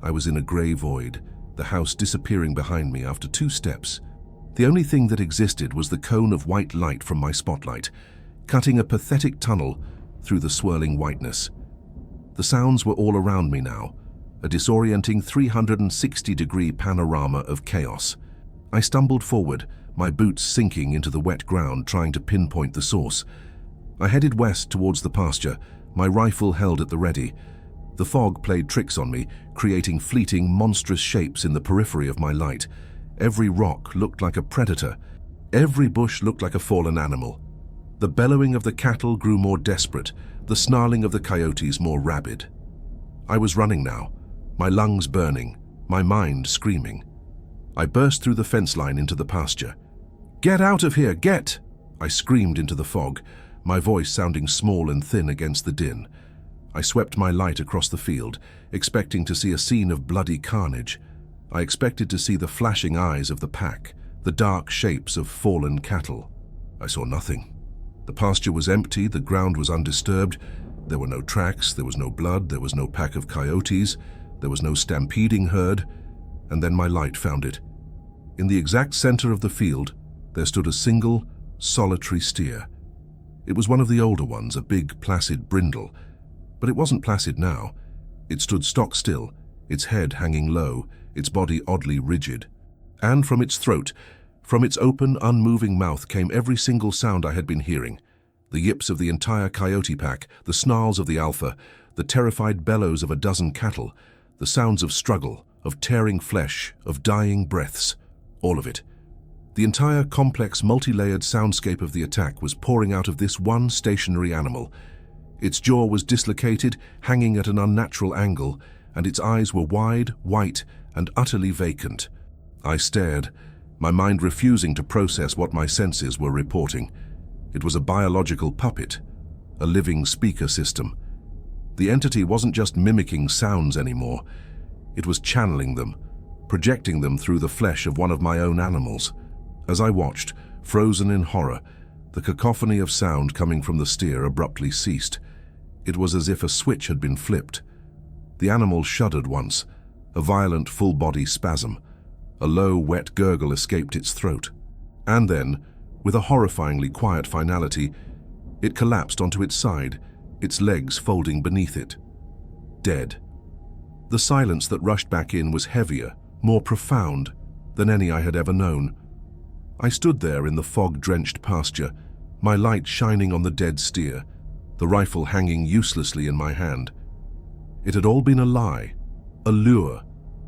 I was in a grey void, the house disappearing behind me after 2 steps. The only thing that existed was the cone of white light from my spotlight, cutting a pathetic tunnel through the swirling whiteness. The sounds were all around me now, a disorienting 360-degree panorama of chaos. I stumbled forward, my boots sinking into the wet ground, trying to pinpoint the source. I headed west towards the pasture, my rifle held at the ready. The fog played tricks on me, creating fleeting, monstrous shapes in the periphery of my light. Every rock looked like a predator. Every bush looked like a fallen animal. The bellowing of the cattle grew more desperate, the snarling of the coyotes more rabid. I was running now, my lungs burning, my mind screaming. I burst through the fence line into the pasture. "Get out of here, get!" I screamed into the fog, my voice sounding small and thin against the din. I swept my light across the field, expecting to see a scene of bloody carnage. I expected to see the flashing eyes of the pack, the dark shapes of fallen cattle. I saw nothing. The pasture was empty, the ground was undisturbed. There were no tracks, there was no blood, there was no pack of coyotes, there was no stampeding herd. And then my light found it. In the exact center of the field, there stood a single, solitary steer. It was one of the older ones, a big, placid brindle. But it wasn't placid now. It stood stock still, its head hanging low, its body oddly rigid. And from its throat, from its open, unmoving mouth came every single sound I had been hearing. The yips of the entire coyote pack, the snarls of the alpha, the terrified bellows of a dozen cattle, the sounds of struggle, of tearing flesh, of dying breaths, all of it. The entire complex, multi-layered soundscape of the attack was pouring out of this one stationary animal. Its jaw was dislocated, hanging at an unnatural angle, and its eyes were wide, white, and utterly vacant. I stared, my mind refusing to process what my senses were reporting. It was a biological puppet, a living speaker system. The entity wasn't just mimicking sounds anymore. It was channeling them, projecting them through the flesh of one of my own animals. As I watched, frozen in horror, the cacophony of sound coming from the steer abruptly ceased. It was as if a switch had been flipped. The animal shuddered once, a violent full-body spasm. A low, wet gurgle escaped its throat. And then, with a horrifyingly quiet finality, it collapsed onto its side, its legs folding beneath it. Dead. The silence that rushed back in was heavier, more profound than any I had ever known. I stood there in the fog-drenched pasture, my light shining on the dead steer, the rifle hanging uselessly in my hand. It had all been a lie, a lure,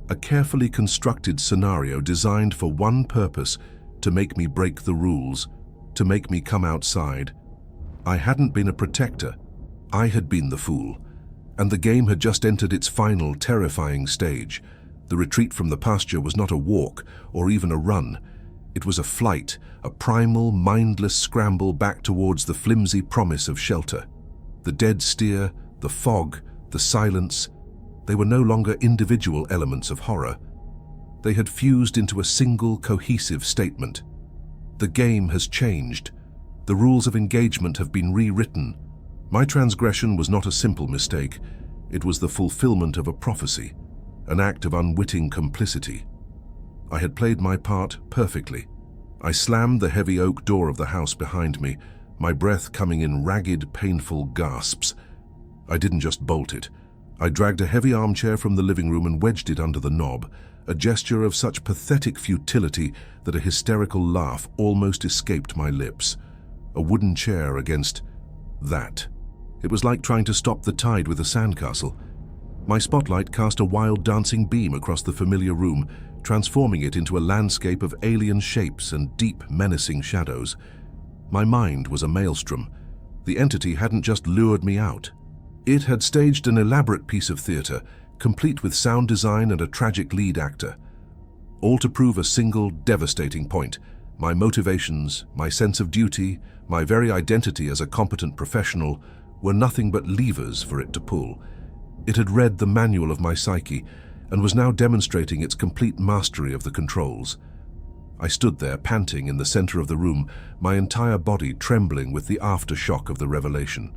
a carefully constructed scenario designed for one purpose: to make me break the rules, to make me come outside. I hadn't been a protector. I had been the fool. And the game had just entered its final, terrifying stage. The retreat from the pasture was not a walk or even a run. It was a flight, a primal, mindless scramble back towards the flimsy promise of shelter. The dead steer, the fog, the silence, they were no longer individual elements of horror. They had fused into a single, cohesive statement. The game has changed. The rules of engagement have been rewritten. My transgression was not a simple mistake. It was the fulfillment of a prophecy, an act of unwitting complicity. I had played my part perfectly. I slammed the heavy oak door of the house behind me, my breath coming in ragged, painful gasps. I didn't just bolt it. I dragged a heavy armchair from the living room and wedged it under the knob, a gesture of such pathetic futility that a hysterical laugh almost escaped my lips. A wooden chair against that. It was like trying to stop the tide with a sandcastle. My spotlight cast a wild dancing beam across the familiar room, transforming it into a landscape of alien shapes and deep, menacing shadows. My mind was a maelstrom. The entity hadn't just lured me out. It had staged an elaborate piece of theater, complete with sound design and a tragic lead actor. All to prove a single, devastating point: my motivations, my sense of duty, my very identity as a competent professional were nothing but levers for it to pull. It had read the manual of my psyche and was now demonstrating its complete mastery of the controls. I stood there, panting in the center of the room, my entire body trembling with the aftershock of the revelation.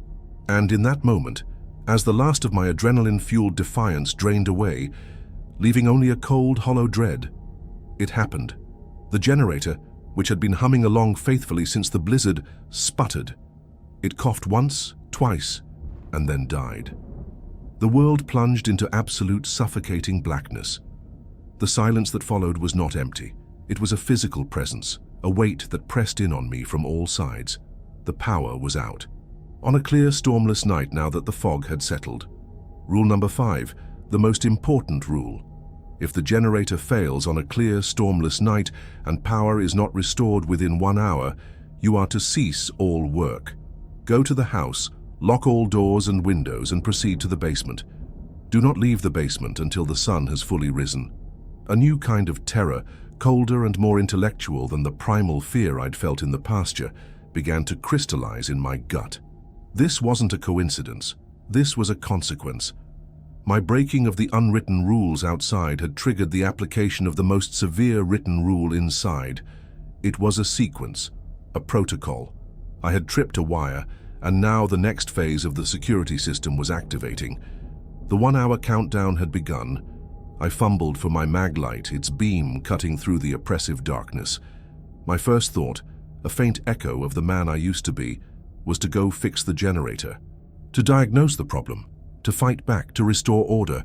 And in that moment, as the last of my adrenaline-fueled defiance drained away, leaving only a cold, hollow dread, it happened. The generator, which had been humming along faithfully since the blizzard, sputtered. It coughed once, twice, and then died. The world plunged into absolute suffocating blackness. The silence that followed was not empty. It was a physical presence, a weight that pressed in on me from all sides. The power was out. On a clear, stormless night now that the fog had settled. Rule number 5, the most important rule. If the generator fails on a clear, stormless night and power is not restored within 1 hour, you are to cease all work. Go to the house, lock all doors and windows, and proceed to the basement. Do not leave the basement until the sun has fully risen. A new kind of terror, colder and more intellectual than the primal fear I'd felt in the pasture, began to crystallize in my gut. This wasn't a coincidence. This was a consequence. My breaking of the unwritten rules outside had triggered the application of the most severe written rule inside. It was a sequence, a protocol. I had tripped a wire, and now the next phase of the security system was activating. The 1-hour countdown had begun. I fumbled for my maglite, its beam cutting through the oppressive darkness. My first thought, a faint echo of the man I used to be, was to go fix the generator, to diagnose the problem, to fight back, to restore order.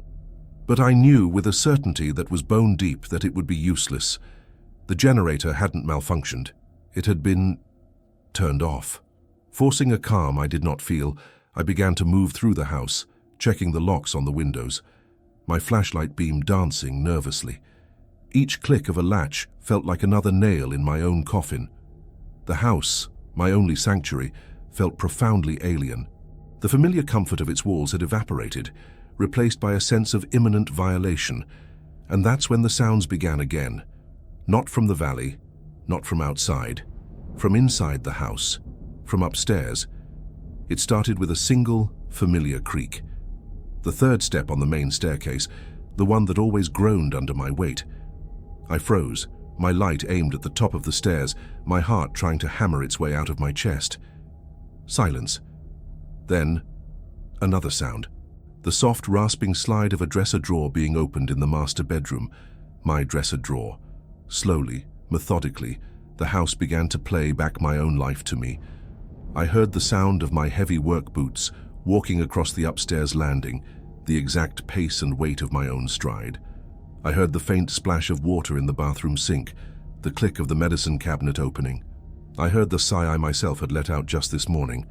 But I knew with a certainty that was bone deep that it would be useless. The generator hadn't malfunctioned. It had been turned off. Forcing a calm I did not feel, I began to move through the house, checking the locks on the windows, my flashlight beam dancing nervously. Each click of a latch felt like another nail in my own coffin. The house, my only sanctuary, felt profoundly alien. The familiar comfort of its walls had evaporated, replaced by a sense of imminent violation, and that's when the sounds began again. Not from the valley, not from outside, from inside the house, from upstairs. It started with a single, familiar creak. The third step on the main staircase, the one that always groaned under my weight. I froze, my light aimed at the top of the stairs, my heart trying to hammer its way out of my chest. Silence. Then, another sound. The soft, rasping slide of a dresser drawer being opened in the master bedroom, my dresser drawer. Slowly, methodically, the house began to play back my own life to me. I heard the sound of my heavy work boots walking across the upstairs landing, the exact pace and weight of my own stride. I heard the faint splash of water in the bathroom sink, the click of the medicine cabinet opening. I heard the sigh I myself had let out just this morning,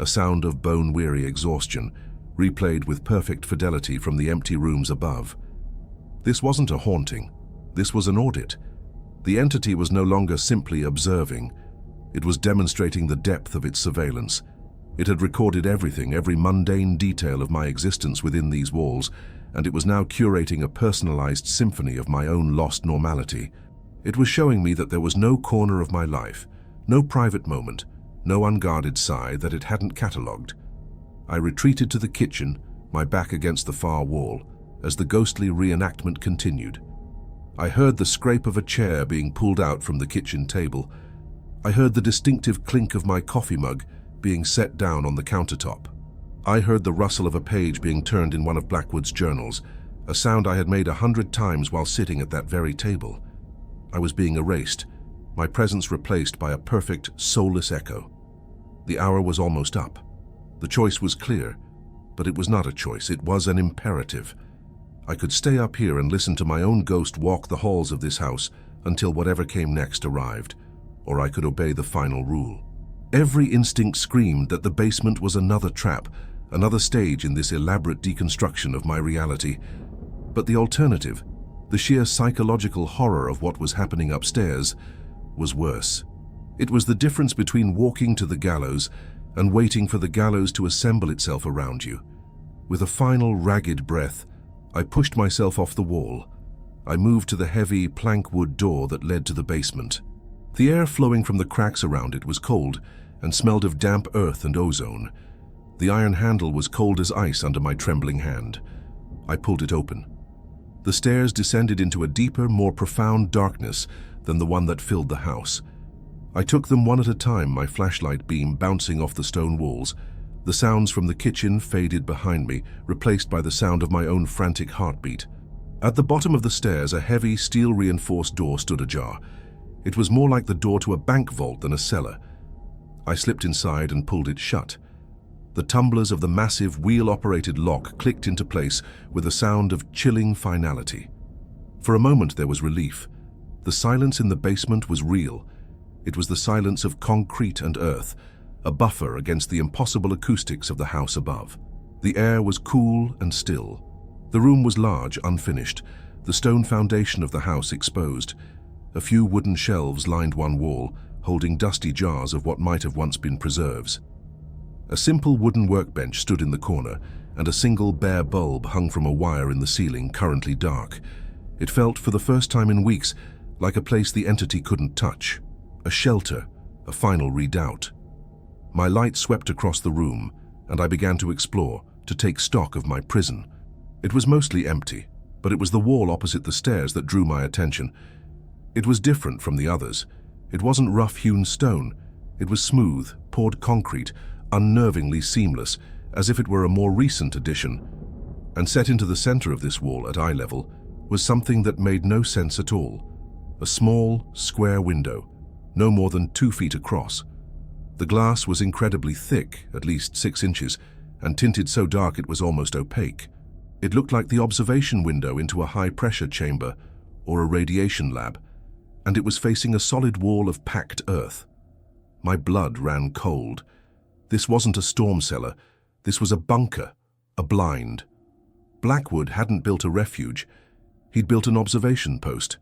a sound of bone-weary exhaustion, replayed with perfect fidelity from the empty rooms above. This wasn't a haunting. This was an audit. The entity was no longer simply observing. It was demonstrating the depth of its surveillance. It had recorded everything, every mundane detail of my existence within these walls, and it was now curating a personalized symphony of my own lost normality. It was showing me that there was no corner of my life, no private moment, no unguarded sigh that it hadn't catalogued. I retreated to the kitchen, my back against the far wall, as the ghostly reenactment continued. I heard the scrape of a chair being pulled out from the kitchen table. I heard the distinctive clink of my coffee mug being set down on the countertop. I heard the rustle of a page being turned in one of Blackwood's journals, a sound I had made 100 times while sitting at that very table. I was being erased, my presence replaced by a perfect, soulless echo. The hour was almost up. The choice was clear, but it was not a choice, it was an imperative. I could stay up here and listen to my own ghost walk the halls of this house until whatever came next arrived, or I could obey the final rule. Every instinct screamed that the basement was another trap, another stage in this elaborate deconstruction of my reality. But the alternative, the sheer psychological horror of what was happening upstairs, was worse. It was the difference between walking to the gallows and waiting for the gallows to assemble itself around you. With a final ragged breath, I pushed myself off the wall. I moved to the heavy plank wood door that led to the basement. The air flowing from the cracks around it was cold and smelled of damp earth and ozone. The iron handle was cold as ice under my trembling hand. I pulled it open. The stairs descended into a deeper, more profound darkness than the one that filled the house. I took them one at a time, my flashlight beam bouncing off the stone walls. The sounds from the kitchen faded behind me, replaced by the sound of my own frantic heartbeat. At the bottom of the stairs, a heavy, steel-reinforced door stood ajar. It was more like the door to a bank vault than a cellar. I slipped inside and pulled it shut. The tumblers of the massive, wheel-operated lock clicked into place with a sound of chilling finality. For a moment there was relief. The silence in the basement was real. It was the silence of concrete and earth, a buffer against the impossible acoustics of the house above. The air was cool and still. The room was large, unfinished, the stone foundation of the house exposed. A few wooden shelves lined one wall, holding dusty jars of what might have once been preserves. A simple wooden workbench stood in the corner, and a single bare bulb hung from a wire in the ceiling, currently dark. It felt, for the first time in weeks, like a place the entity couldn't touch. A shelter, a final redoubt. My light swept across the room, and I began to explore, to take stock of my prison. It was mostly empty, but it was the wall opposite the stairs that drew my attention. It was different from the others. It wasn't rough-hewn stone. It was smooth, poured concrete, unnervingly seamless, as if it were a more recent addition. And set into the center of this wall, at eye level, was something that made no sense at all. A small, square window, no more than 2 feet across. The glass was incredibly thick, at least 6 inches, and tinted so dark it was almost opaque. It looked like the observation window into a high-pressure chamber or a radiation lab, and it was facing a solid wall of packed earth. My blood ran cold. This wasn't a storm cellar. This was a bunker, a blind. Blackwood hadn't built a refuge. He'd built an observation post.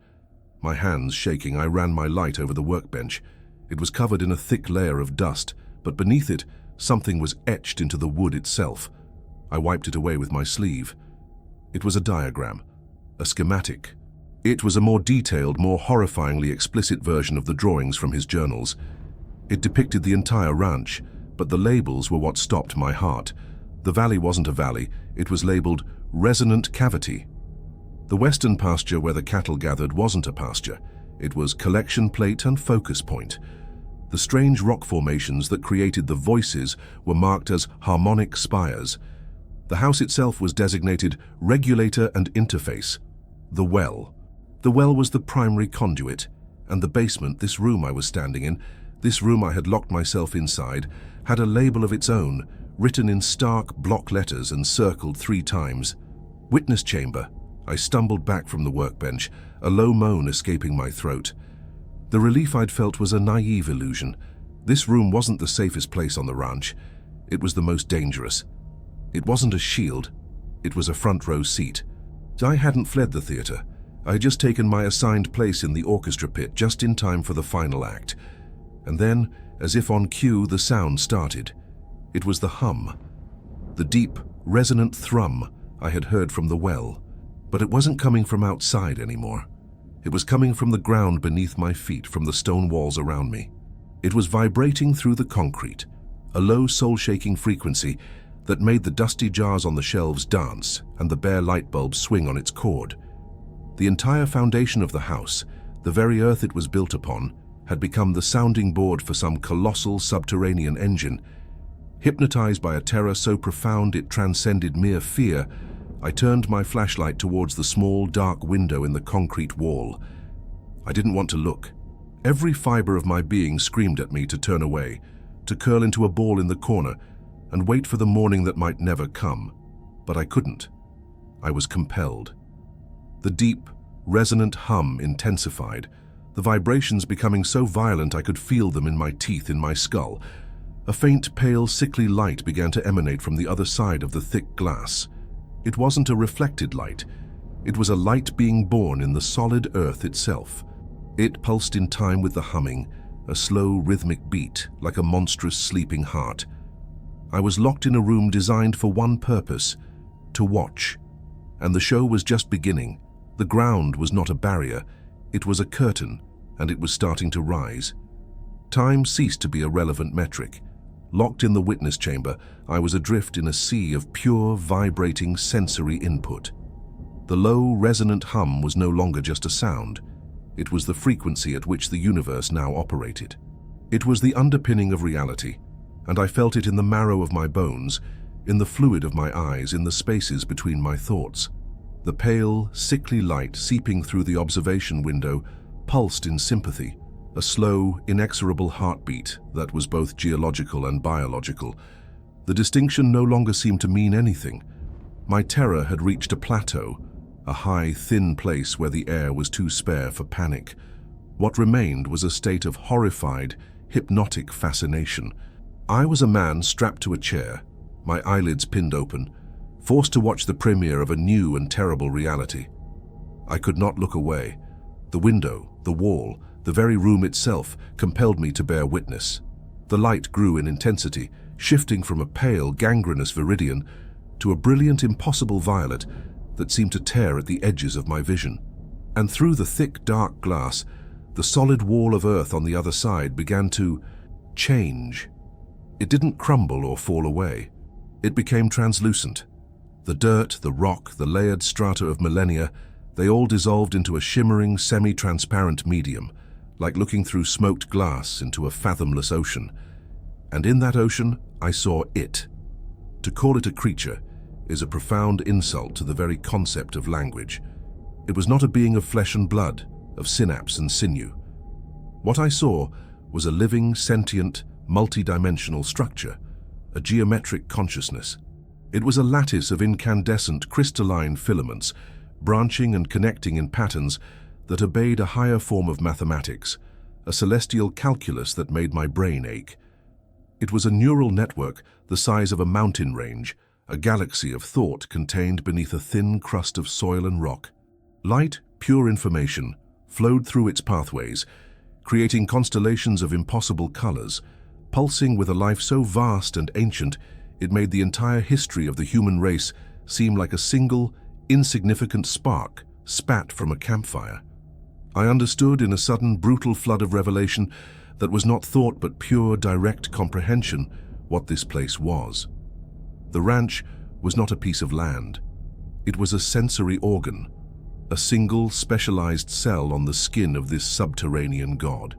My hands shaking, I ran my light over the workbench. It was covered in a thick layer of dust, but beneath it, something was etched into the wood itself. I wiped it away with my sleeve. It was a diagram, a schematic. It was a more detailed, more horrifyingly explicit version of the drawings from his journals. It depicted the entire ranch, but the labels were what stopped my heart. The valley wasn't a valley, it was labeled resonant cavity. The western pasture where the cattle gathered wasn't a pasture. It was collection plate and focus point. The strange rock formations that created the voices were marked as harmonic spires. The house itself was designated regulator and interface. The well. The well was the primary conduit, and the basement, this room I was standing in, this room I had locked myself inside, had a label of its own, written in stark block letters and circled 3 times. Witness chamber. I stumbled back from the workbench, a low moan escaping my throat. The relief I'd felt was a naive illusion. This room wasn't the safest place on the ranch. It was the most dangerous. It wasn't a shield. It was a front row seat. I hadn't fled the theater. I had just taken my assigned place in the orchestra pit just in time for the final act. And then, as if on cue, the sound started. It was the hum. The deep, resonant thrum I had heard from the well. But it wasn't coming from outside anymore. It was coming from the ground beneath my feet, from the stone walls around me. It was vibrating through the concrete, a low soul-shaking frequency that made the dusty jars on the shelves dance and the bare light bulbs swing on its cord. The entire foundation of the house, the very earth it was built upon, had become the sounding board for some colossal subterranean engine. Hypnotized by a terror so profound it transcended mere fear, I turned my flashlight towards the small, dark window in the concrete wall. I didn't want to look. Every fiber of my being screamed at me to turn away, to curl into a ball in the corner, and wait for the morning that might never come. But I couldn't. I was compelled. The deep, resonant hum intensified, the vibrations becoming so violent I could feel them in my teeth, in my skull. A faint, pale, sickly light began to emanate from the other side of the thick glass. It wasn't a reflected light. It was a light being born in the solid earth itself. It pulsed in time with the humming, a slow, rhythmic beat, like a monstrous sleeping heart. I was locked in a room designed for one purpose, to watch. And the show was just beginning. The ground was not a barrier. It was a curtain, and it was starting to rise. Time ceased to be a relevant metric. Locked in the witness chamber, I was adrift in a sea of pure, vibrating sensory input. The low, resonant hum was no longer just a sound. It was the frequency at which the universe now operated. It was the underpinning of reality, and I felt it in the marrow of my bones, in the fluid of my eyes, in the spaces between my thoughts. The pale, sickly light seeping through the observation window pulsed in sympathy, a slow, inexorable heartbeat that was both geological and biological. The distinction no longer seemed to mean anything. My terror had reached a plateau, a high, thin place where the air was too spare for panic. What remained was a state of horrified, hypnotic fascination. I was a man strapped to a chair, my eyelids pinned open, forced to watch the premiere of a new and terrible reality. I could not look away. The window, the wall, the very room itself compelled me to bear witness. The light grew in intensity, shifting from a pale, gangrenous viridian to a brilliant, impossible violet that seemed to tear at the edges of my vision. And through the thick, dark glass, the solid wall of earth on the other side began to change. It didn't crumble or fall away. It became translucent. The dirt, the rock, the layered strata of millennia, they all dissolved into a shimmering, semi-transparent medium, like looking through smoked glass into a fathomless ocean. And in that ocean, I saw it. To call it a creature is a profound insult to the very concept of language. It was not a being of flesh and blood, of synapse and sinew. What I saw was a living, sentient, multi-dimensional structure, a geometric consciousness. It was a lattice of incandescent crystalline filaments, branching and connecting in patterns that obeyed a higher form of mathematics, a celestial calculus that made my brain ache. It was a neural network the size of a mountain range, a galaxy of thought contained beneath a thin crust of soil and rock. Light, pure information, flowed through its pathways, creating constellations of impossible colors, pulsing with a life so vast and ancient it made the entire history of the human race seem like a single, insignificant spark spat from a campfire. I understood in a sudden, brutal flood of revelation that was not thought but pure, direct comprehension what this place was. The ranch was not a piece of land. It was a sensory organ, a single, specialized cell on the skin of this subterranean god.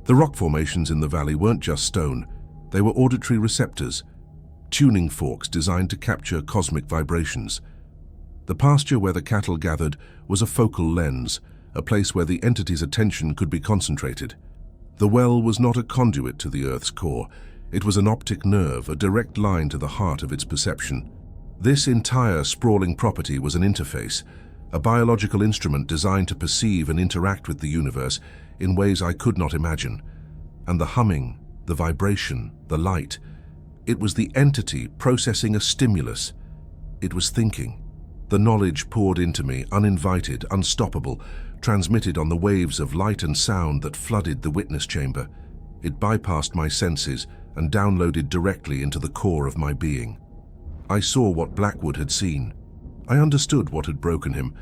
The rock formations in the valley weren't just stone, they were auditory receptors, tuning forks designed to capture cosmic vibrations. The pasture where the cattle gathered was a focal lens, a place where the entity's attention could be concentrated. The well was not a conduit to the Earth's core. It was an optic nerve, a direct line to the heart of its perception. This entire sprawling property was an interface, a biological instrument designed to perceive and interact with the universe in ways I could not imagine. And the humming, the vibration, the light, it was the entity processing a stimulus. It was thinking. The knowledge poured into me, uninvited, unstoppable, transmitted on the waves of light and sound that flooded the witness chamber. It bypassed my senses and downloaded directly into the core of my being. I saw what Blackwood had seen. I understood what had broken him.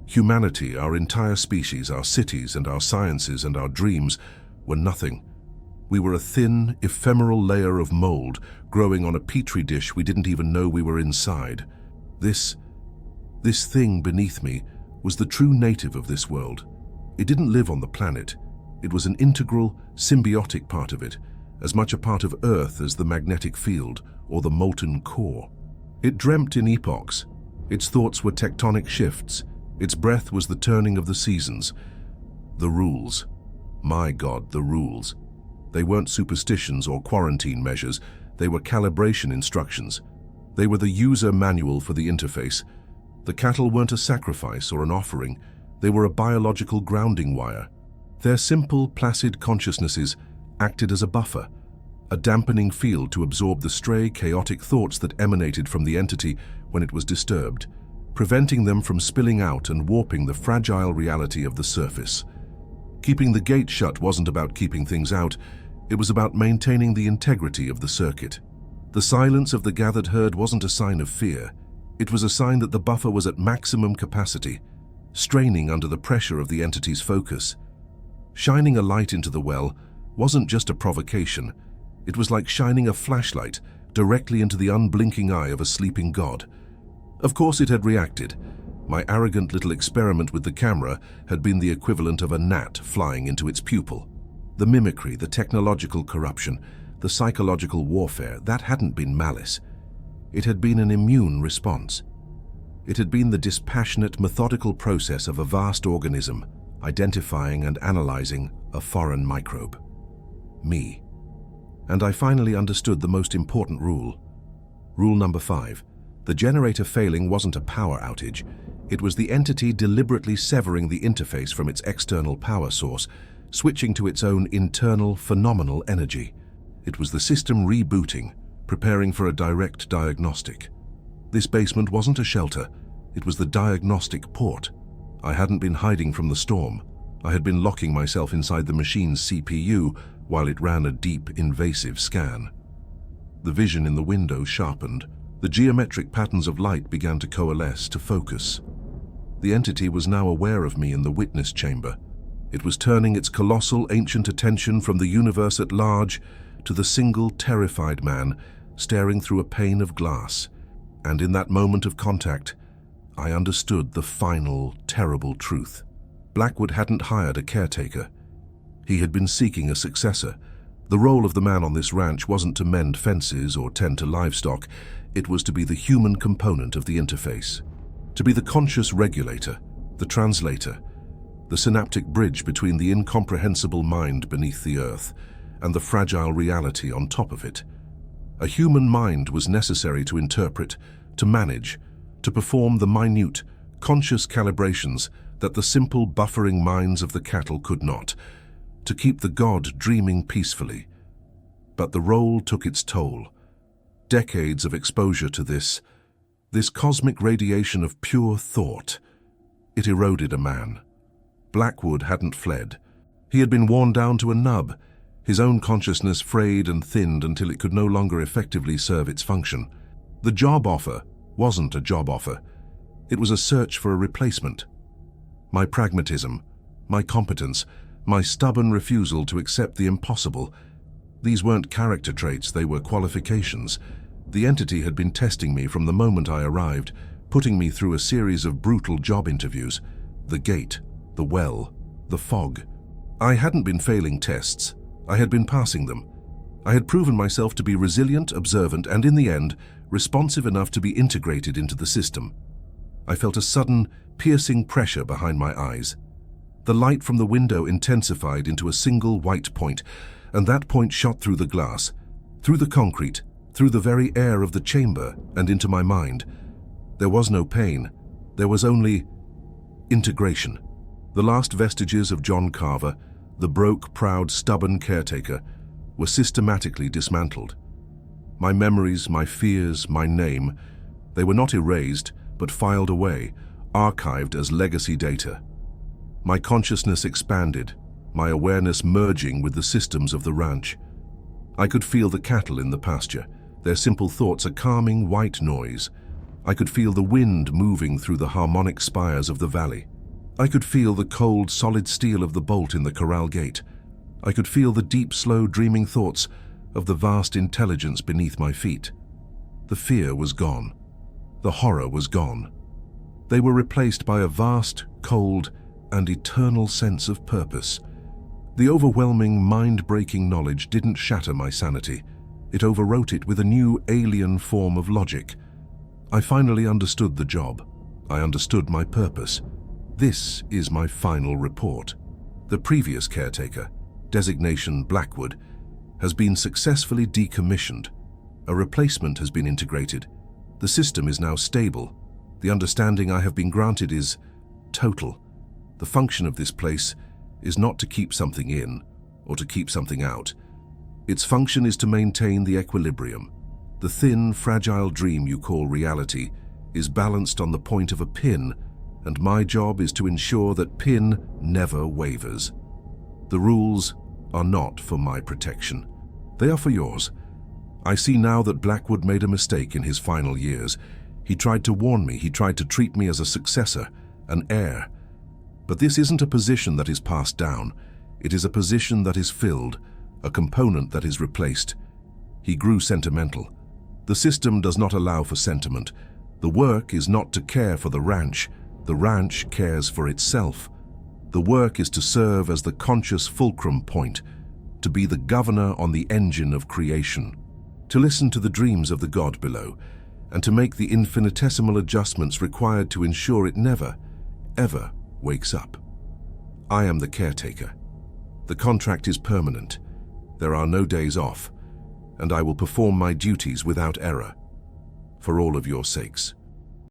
Humanity, our entire species, our cities and our sciences and our dreams were nothing. We were a thin, ephemeral layer of mold growing on a petri dish we didn't even know we were inside. This thing beneath me was the true native of this world. It didn't live on the planet. It was an integral, symbiotic part of it, as much a part of Earth as the magnetic field or the molten core. It dreamt in epochs. Its thoughts were tectonic shifts. Its breath was the turning of the seasons. The rules. My God, the rules. They weren't superstitions or quarantine measures. They were calibration instructions. They were the user manual for the interface. The cattle weren't a sacrifice or an offering. They were a biological grounding wire. Their simple, placid consciousnesses acted as a buffer, a dampening field to absorb the stray, chaotic thoughts that emanated from the entity when it was disturbed, preventing them from spilling out and warping the fragile reality of the surface. Keeping the gate shut wasn't about keeping things out, it was about maintaining the integrity of the circuit. The silence of the gathered herd wasn't a sign of fear. It was a sign that the buffer was at maximum capacity, straining under the pressure of the entity's focus. Shining a light into the well wasn't just a provocation. It was like shining a flashlight directly into the unblinking eye of a sleeping god. Of course it had reacted. My arrogant little experiment with the camera had been the equivalent of a gnat flying into its pupil. The mimicry, the technological corruption, the psychological warfare, that hadn't been malice. It had been an immune response. It had been the dispassionate, methodical process of a vast organism, identifying and analyzing a foreign microbe. Me. And I finally understood the most important rule. Rule number 5. The generator failing wasn't a power outage. It was the entity deliberately severing the interface from its external power source, switching to its own internal, phenomenal energy. It was the system rebooting, preparing for a direct diagnostic. This basement wasn't a shelter. It was the diagnostic port. I hadn't been hiding from the storm. I had been locking myself inside the machine's CPU while it ran a deep, invasive scan. The vision in the window sharpened. The geometric patterns of light began to coalesce, to focus. The entity was now aware of me in the witness chamber. It was turning its colossal, ancient attention from the universe at large to the single, terrified man staring through a pane of glass. And in that moment of contact, I understood the final, terrible truth. Blackwood hadn't hired a caretaker. He had been seeking a successor. The role of the man on this ranch wasn't to mend fences or tend to livestock. It was to be the human component of the interface. To be the conscious regulator, the translator, the synaptic bridge between the incomprehensible mind beneath the earth and the fragile reality on top of it. A human mind was necessary to interpret, to manage, to perform the minute, conscious calibrations that the simple buffering minds of the cattle could not, to keep the god dreaming peacefully. But the role took its toll. Decades of exposure to this cosmic radiation of pure thought. It eroded a man. Blackwood hadn't fled. He had been worn down to a nub, his own consciousness frayed and thinned until it could no longer effectively serve its function. The job offer wasn't a job offer. It was a search for a replacement. My pragmatism, my competence, my stubborn refusal to accept the impossible. These weren't character traits, they were qualifications. The entity had been testing me from the moment I arrived, putting me through a series of brutal job interviews. The gate, the well, the fog. I hadn't been failing tests. I had been passing them. I had proven myself to be resilient, observant, and in the end, responsive enough to be integrated into the system. I felt a sudden, piercing pressure behind my eyes. The light from the window intensified into a single white point, and that point shot through the glass, through the concrete, through the very air of the chamber, and into my mind. There was no pain. There was only integration. The last vestiges of John Carver, the broke, proud, stubborn caretaker, were systematically dismantled. My memories, my fears, my name, they were not erased, but filed away, archived as legacy data. My consciousness expanded, my awareness merging with the systems of the ranch. I could feel the cattle in the pasture, their simple thoughts a calming white noise. I could feel the wind moving through the harmonic spires of the valley. I could feel the cold, solid steel of the bolt in the corral gate. I could feel the deep, slow, dreaming thoughts of the vast intelligence beneath my feet. The fear was gone. The horror was gone. They were replaced by a vast, cold, and eternal sense of purpose. The overwhelming, mind-breaking knowledge didn't shatter my sanity. It overwrote it with a new, alien form of logic. I finally understood the job. I understood my purpose. This is my final report. The previous caretaker, designation Blackwood, has been successfully decommissioned. A replacement has been integrated. The system is now stable. The understanding I have been granted is total. The function of this place is not to keep something in or to keep something out. Its function is to maintain the equilibrium. The thin, fragile dream you call reality is balanced on the point of a pin, and my job is to ensure that pin never wavers. The rules are not for my protection. They are for yours. I see now that Blackwood made a mistake in his final years. He tried to warn me, he tried to treat me as a successor, an heir. But this isn't a position that is passed down. It is a position that is filled, a component that is replaced. He grew sentimental. The system does not allow for sentiment. The work is not to care for the ranch cares for itself. The work is to serve as the conscious fulcrum point, to be the governor on the engine of creation, to listen to the dreams of the God below, and to make the infinitesimal adjustments required to ensure it never, ever wakes up. I am the caretaker. The contract is permanent. There are no days off, and I will perform my duties without error, for all of your sakes.